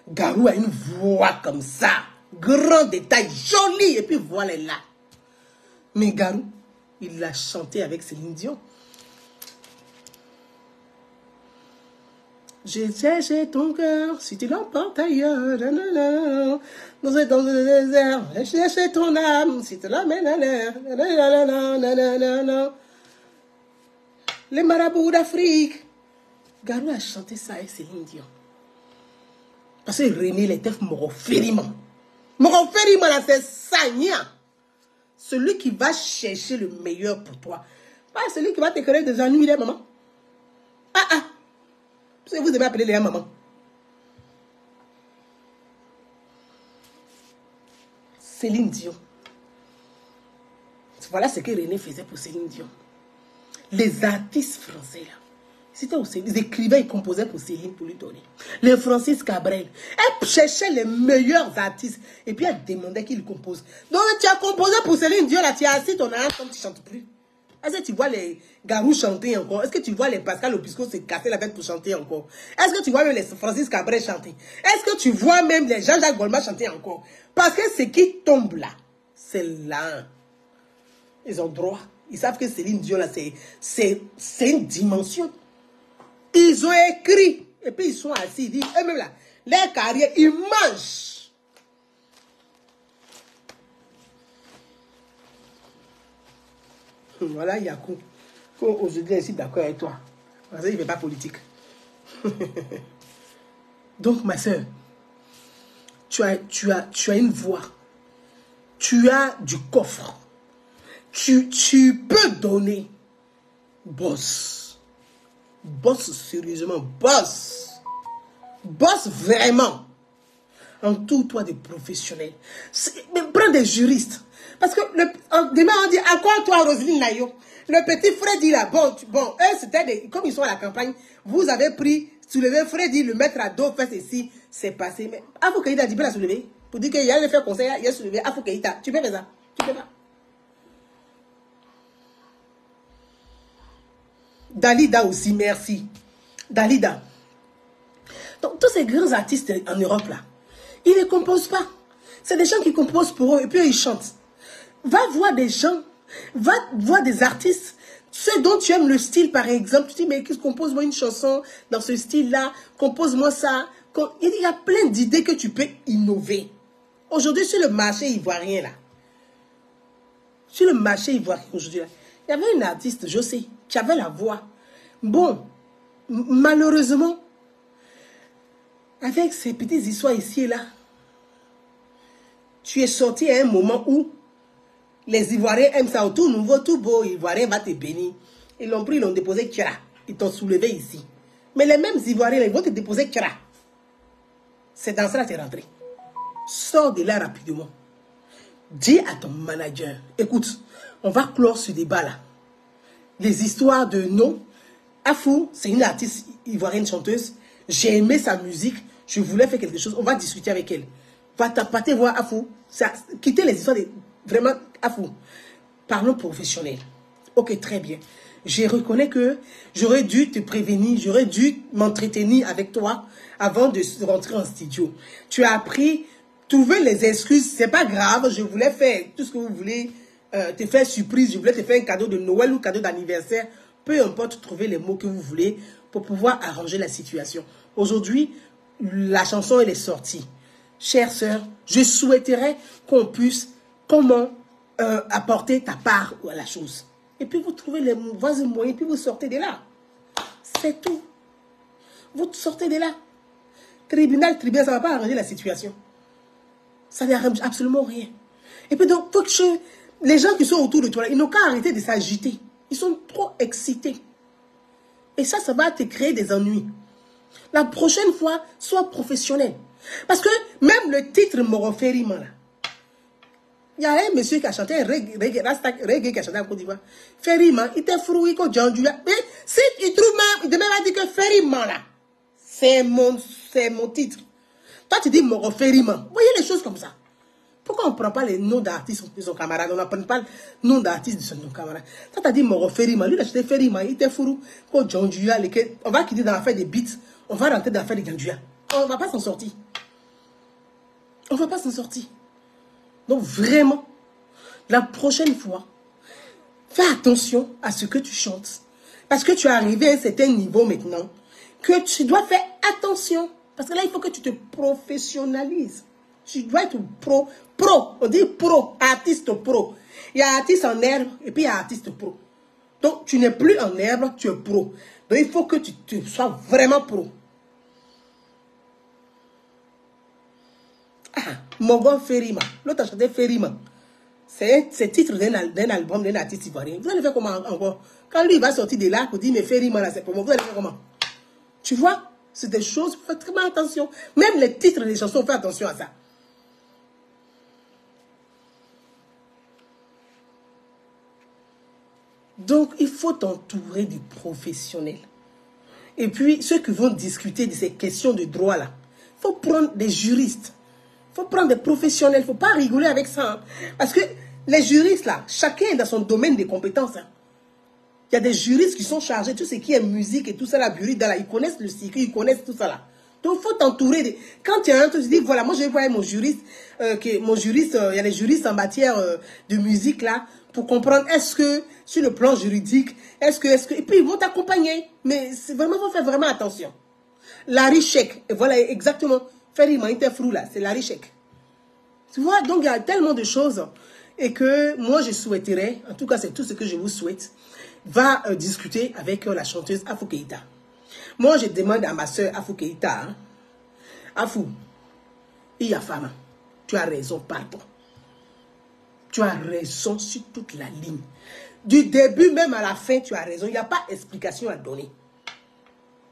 Garou a une voix comme ça. Grand détail, joli. Et puis voilà là. Mais Garou, il a chanté avec Céline Dion. J'ai cherché ton cœur, si tu l'emportes ailleurs, dans le désert, j'ai cherché ton âme, si tu l'amènes à l'air, les marabouts d'Afrique. Garou a chanté ça avec Céline Dion. Parce que René, il était Moroférima. Moroférima, là, c'est Sagna. Celui qui va chercher le meilleur pour toi. Pas celui qui va te créer des ennuis, là, maman. Vous devez appeler les maman. Céline Dion. Voilà ce que René faisait pour Céline Dion. Les artistes français, là. C'était aussi, ils écrivaient et composaient pour Céline pour lui donner. Les Francis Cabrel. Elle cherchait les meilleurs artistes. Et puis elle demandait qu'il compose. Donc tu as composé pour Céline Dion, là, tu as assis ton âme comme tu ne chantes plus. Est-ce que tu vois les Garou chanter encore? Est-ce que tu vois les Pascal Obispo se casser la tête pour chanter encore? Est-ce que tu vois même les Francis Cabrel chanter? Est-ce que tu vois même les Jean-Jacques Goldman chanter encore? Parce que ce qui tombe là, c'est là. Ils ont droit. Ils savent que Céline Dion, là, c'est une dimension. Ils ont écrit. Et puis ils sont assis. Ils disent, eux-mêmes là, leur carrière, ils mangent. Voilà, Yakou. Aujourd'hui, je suis d'accord avec toi. Parce qu'il ne fait pas politique. Donc, ma soeur, tu as une voix. Tu as du coffre. Tu peux donner. Boss. Boss, sérieusement. Boss. Boss, vraiment. Entoure-toi de professionnels. Prends des juristes. Parce que demain, on dit, encore toi, Roselyne Nayo. Le petit Freddy là, bon, eux, c'était comme ils sont à la campagne, vous avez pris, soulevé Freddy, le mettre à dos, fait ceci, c'est passé. Mais Afou Keïta, tu peux la soulever. Pour dire qu'il y a fait conseil, il y a soulevé Afou Keïta. Tu peux faire ça? Tu peux pas. Dalida aussi, merci. Dalida. Donc, tous ces grands artistes en Europe là, ils ne composent pas. C'est des gens qui composent pour eux et puis ils chantent. Va voir des gens, va voir des artistes, ceux dont tu aimes le style par exemple. Tu dis, mais compose-moi une chanson dans ce style-là, compose-moi ça. Il y a plein d'idées que tu peux innover. Aujourd'hui, sur le marché ivoirien là, sur le marché ivoirien aujourd'hui là, il y avait une artiste, je sais, qui avait la voix. Bon, malheureusement, avec ces petites histoires ici et là, tu es sorti à un moment où les Ivoiriens aiment ça, tout nouveau, tout beau, Ivoirien va te bénir. Ils l'ont pris, ils l'ont déposé Kira. Ils t'ont soulevé ici. Mais les mêmes Ivoiriens, ils vont te déposer Kira. C'est dans ça que tu es rentré. Sors de là rapidement. Dis à ton manager, écoute, on va clore ce débat là. Les histoires de non. Afou, c'est une artiste ivoirienne chanteuse. J'ai aimé sa musique. Je voulais faire quelque chose. On va discuter avec elle. Va t'appâter voir Afou. Quitter les histoires de... Vraiment, Afou. Parlons professionnel. Ok, très bien. Je reconnais que j'aurais dû te prévenir. J'aurais dû m'entretenir avec toi avant de rentrer en studio. Tu as appris... Trouver les excuses, c'est pas grave. Je voulais faire tout ce que vous voulez. Te faire surprise. Je voulais te faire un cadeau de Noël ou cadeau d'anniversaire. Peu importe, trouver les mots que vous voulez pour pouvoir arranger la situation. Aujourd'hui, la chanson, elle est sortie. Chère sœur, je souhaiterais qu'on puisse apporter ta part à la chose. Et puis vous trouvez les voies et moyens, puis vous sortez de là. C'est tout. Vous sortez de là. Tribunal, ça ne va pas arranger la situation. Ça n'arrange absolument rien. Et puis donc, les gens qui sont autour de toi, ils n'ont qu'à arrêter de s'agiter. Ils sont trop excités. Et ça va te créer des ennuis. La prochaine fois, sois professionnel. Parce que même le titre Moroferima, là, il y a un monsieur qui a chanté un reggae qui a chanté en Côte d'Ivoire. Ferima, il était fruit comme Jean Julia. Mais si il trouve même, il va dire que Ferima, là, c'est mon titre. Toi, tu dis Moroferima. Vous voyez les choses comme ça. Pourquoi on ne prend pas les noms d'artistes de son camarade? On n'apprend pas le nom d'artiste de son camarade. Toi, tu as dit Moroferima. Lui, il a acheté Ferima. Il était fou. Comme Jean Julia. On va quitter dans l'affaire des beats. On va rentrer dans l'affaire des Jean Julia. On ne va pas s'en sortir. On ne va pas s'en sortir. Donc, vraiment, la prochaine fois, fais attention à ce que tu chantes. Parce que tu es arrivé à un certain niveau maintenant, que tu dois faire attention. Parce que là, il faut que tu te professionnalises. Tu dois être pro. On dit pro, artiste pro. Il y a artiste en herbe et puis il y a artiste pro. Donc, tu n'es plus en herbe, tu es pro. Donc, il faut que tu sois vraiment pro. Ah, Morgan Ferima. L'autre a chanté Ferima. C'est titre d'un album d'un artiste ivoirien. Vous allez faire comment encore? Quand lui va sortir de là, vous dites, mais Ferima, là, c'est pour moi. Vous allez faire comment? Tu vois? C'est des choses, faites très attention. Même les titres des chansons, faites attention à ça. Donc, il faut t'entourer de professionnels. Et puis, ceux qui vont discuter de ces questions de droit là, il faut prendre des juristes. Il faut prendre des professionnels. Il ne faut pas rigoler avec ça. Hein. Parce que les juristes là, chacun est dans son domaine de compétences. Hein. Il y a des juristes qui sont chargés de tout ce qui est musique et tout ça, la bureau, ils connaissent le circuit, ils connaissent tout ça là. Donc, il faut t'entourer de... Quand il y a un truc, tu dis, voilà, moi, je vais voir mon juriste, il y a des juristes en matière de musique là, pour comprendre, est-ce que, sur le plan juridique, est-ce que... Et puis, ils vont t'accompagner. Mais vraiment, il faut faire vraiment attention. Larry Sheik, voilà, exactement. Ferima, Interfrou là, c'est Larry Sheik. Tu vois, donc, il y a tellement de choses. et que moi je souhaiterais, en tout cas c'est tout ce que je vous souhaite, va discuter avec la chanteuse Afou Keïta. Moi je demande à ma soeur Afou Keïta, hein, Afou, il y a femme, tu as raison, pardon. Tu as raison sur toute la ligne. Du début même à la fin, tu as raison. Il n'y a pas d'explication à donner.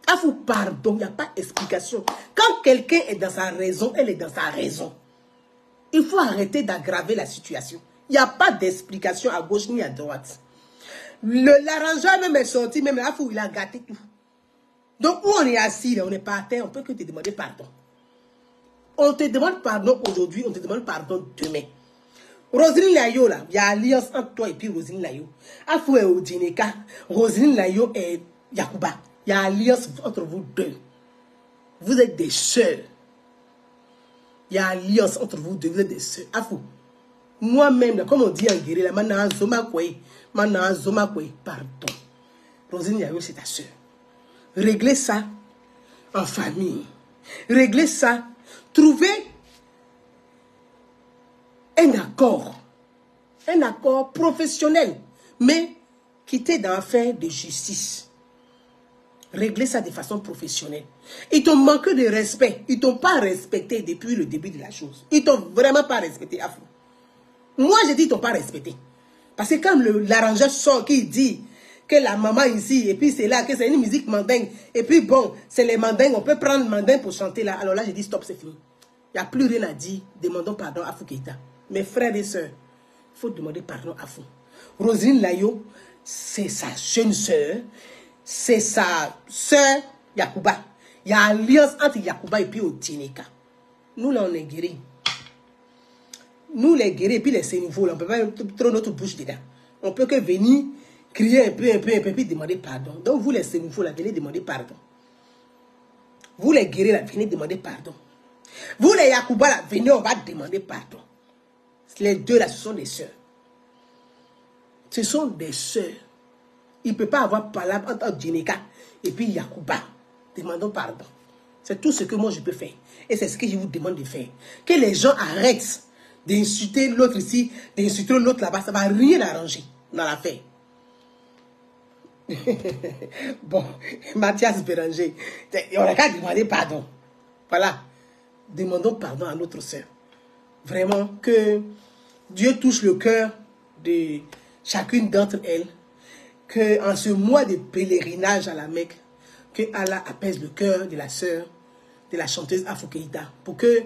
Afou, pardon, il n'y a pas d'explication. Quand quelqu'un est dans sa raison, elle est dans sa raison. Il faut arrêter d'aggraver la situation. Il n'y a pas d'explication à gauche ni à droite. L'arrangeur même est sorti, même Afou, il a gâté tout. Donc, où on est assis, là, on n'est pas à terre, on peut que te demander pardon. On te demande pardon aujourd'hui, on te demande pardon demain. Roselyne Layo, là, il y a alliance entre toi et puis Roselyne Layo. Afou est au Djineka, Roselyne Layo et Yacouba. Il y a alliance entre vous deux. Vous êtes des sœurs. Il y a alliance entre vous deux, vous êtes des sœurs. Afou, moi-même, comme on dit en guérilla, pardon. Roselyne Layo, c'est ta sœur. Réglez ça en famille. Réglez ça. Trouvez un accord professionnel, mais quittez dans l'affaire de justice. Réglez ça de façon professionnelle. Ils t'ont manqué de respect. Ils t'ont pas respecté depuis le début de la chose. Ils t'ont vraiment pas respecté. Afou. Moi, je dis ils t'ont pas respecté. Parce que quand l'arrangeur sort qui dit que la maman ici, et puis c'est là, que c'est une musique mandingue, et puis bon, c'est les mandingues, on peut prendre mandingue pour chanter là. Alors là, je dis stop, c'est fini. Il n'y a plus rien à dire. Demandons pardon à Afou Keïta. Mes frères et sœurs, il faut demander pardon à Afou. Roselyne Layo, c'est sa jeune sœur, c'est sa sœur Yacouba. Il y a alliance entre Yacouba et puis Otineka. Nous là, on est guéris. Nous les guéris, et puis les sénivaux, on ne peut pas trop notre bouche dedans. On peut que venir crier un peu, puis demander pardon. Donc vous les sénivaux, là, venez demander pardon. Vous les guéris, là, venez demander pardon. Vous les Yacouba, là, venez, on va demander pardon. Les deux là, ce sont des sœurs. Ce sont des sœurs. Il ne peut pas avoir palabre entre Djineka et puis Yacouba. Demandons pardon. C'est tout ce que moi je peux faire. Et c'est ce que je vous demande de faire. Que les gens arrêtent d'insulter l'autre ici, d'insulter l'autre là-bas. Ça ne va rien arranger dans l'affaire. Bon, Mathias Béranger, on n'a qu'à demander pardon. Voilà. Demandons pardon à notre sœur. Vraiment que Dieu touche le cœur de chacune d'entre elles. Que en ce mois de pèlerinage à la Mecque, que Allah apaise le cœur de la sœur, de la chanteuse Afou Keïta, pour que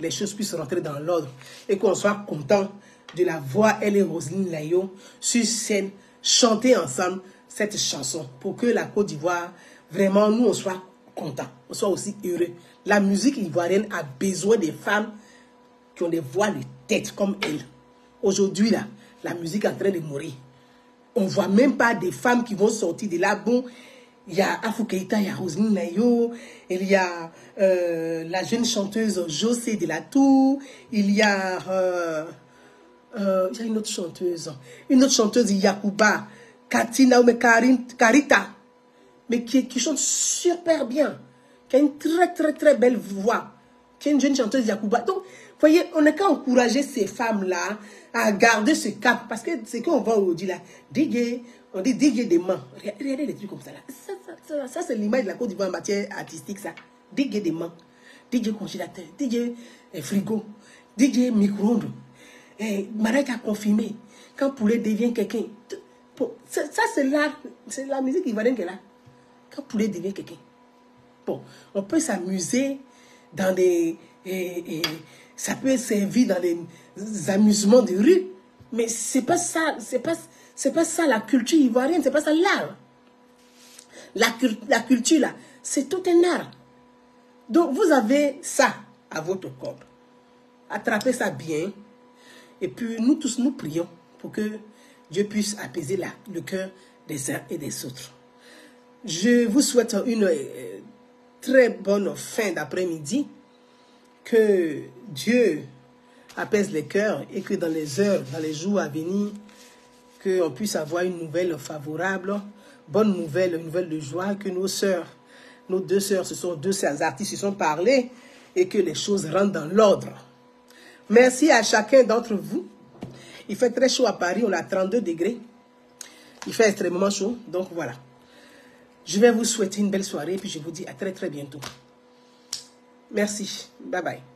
les choses puissent rentrer dans l'ordre et qu'on soit content de la voir, elle et Roselyne Layo, sur scène, chanter ensemble cette chanson, pour que la Côte d'Ivoire, vraiment, nous, on soit contents, on soit aussi heureux. La musique ivoirienne a besoin des femmes qui ont des voix de tête comme elle. Aujourd'hui, là, la musique est en train de mourir. On ne voit même pas des femmes qui vont sortir de là. Bon, il y a Afou Keïta, il y a Roselyne Layo, il y a la jeune chanteuse José de la Tour, il y a une autre chanteuse, Yacouba, Katina ou Karita, mais qui chante super bien, qui a une très belle voix, qui est une jeune chanteuse Yacouba. Donc, vous voyez, on n'a qu'à encourager ces femmes-là à garder ce cap. Parce que c'est qu'on va aujourd'hui là, DJ, on dit DJ des mains. Regardez des trucs comme ça là. Ça c'est l'image de la Côte d'Ivoire en matière artistique, ça. DJ des mains, DJ congélateur, DJ frigo, DJ micro-ondes. Marek a confirmé, quand poulet devient quelqu'un. Ça c'est la musique ivoirienne qu'elle a. Quand poulet devient quelqu'un. Bon, on peut s'amuser dans des... ça peut servir dans les amusements de rue, mais c'est pas ça, c'est pas ça la culture ivoirienne, c'est pas ça l'art. La culture là, c'est tout un art. Donc vous avez ça à votre corps. Attrapez ça bien, et puis nous tous nous prions pour que Dieu puisse apaiser le cœur des uns et des autres. Je vous souhaite une très bonne fin d'après-midi. Que Dieu apaise les cœurs et que dans les heures, dans les jours à venir, qu'on puisse avoir une nouvelle favorable, bonne nouvelle, une nouvelle de joie, que nos sœurs, nos deux sœurs, ce sont deux artistes qui se sont parlé et que les choses rentrent dans l'ordre. Merci à chacun d'entre vous Il fait très chaud à Paris, on a 32 degrés. Il fait extrêmement chaud, donc voilà. Je vais vous souhaiter une belle soirée, puis je vous dis à très très bientôt. Merci, bye bye.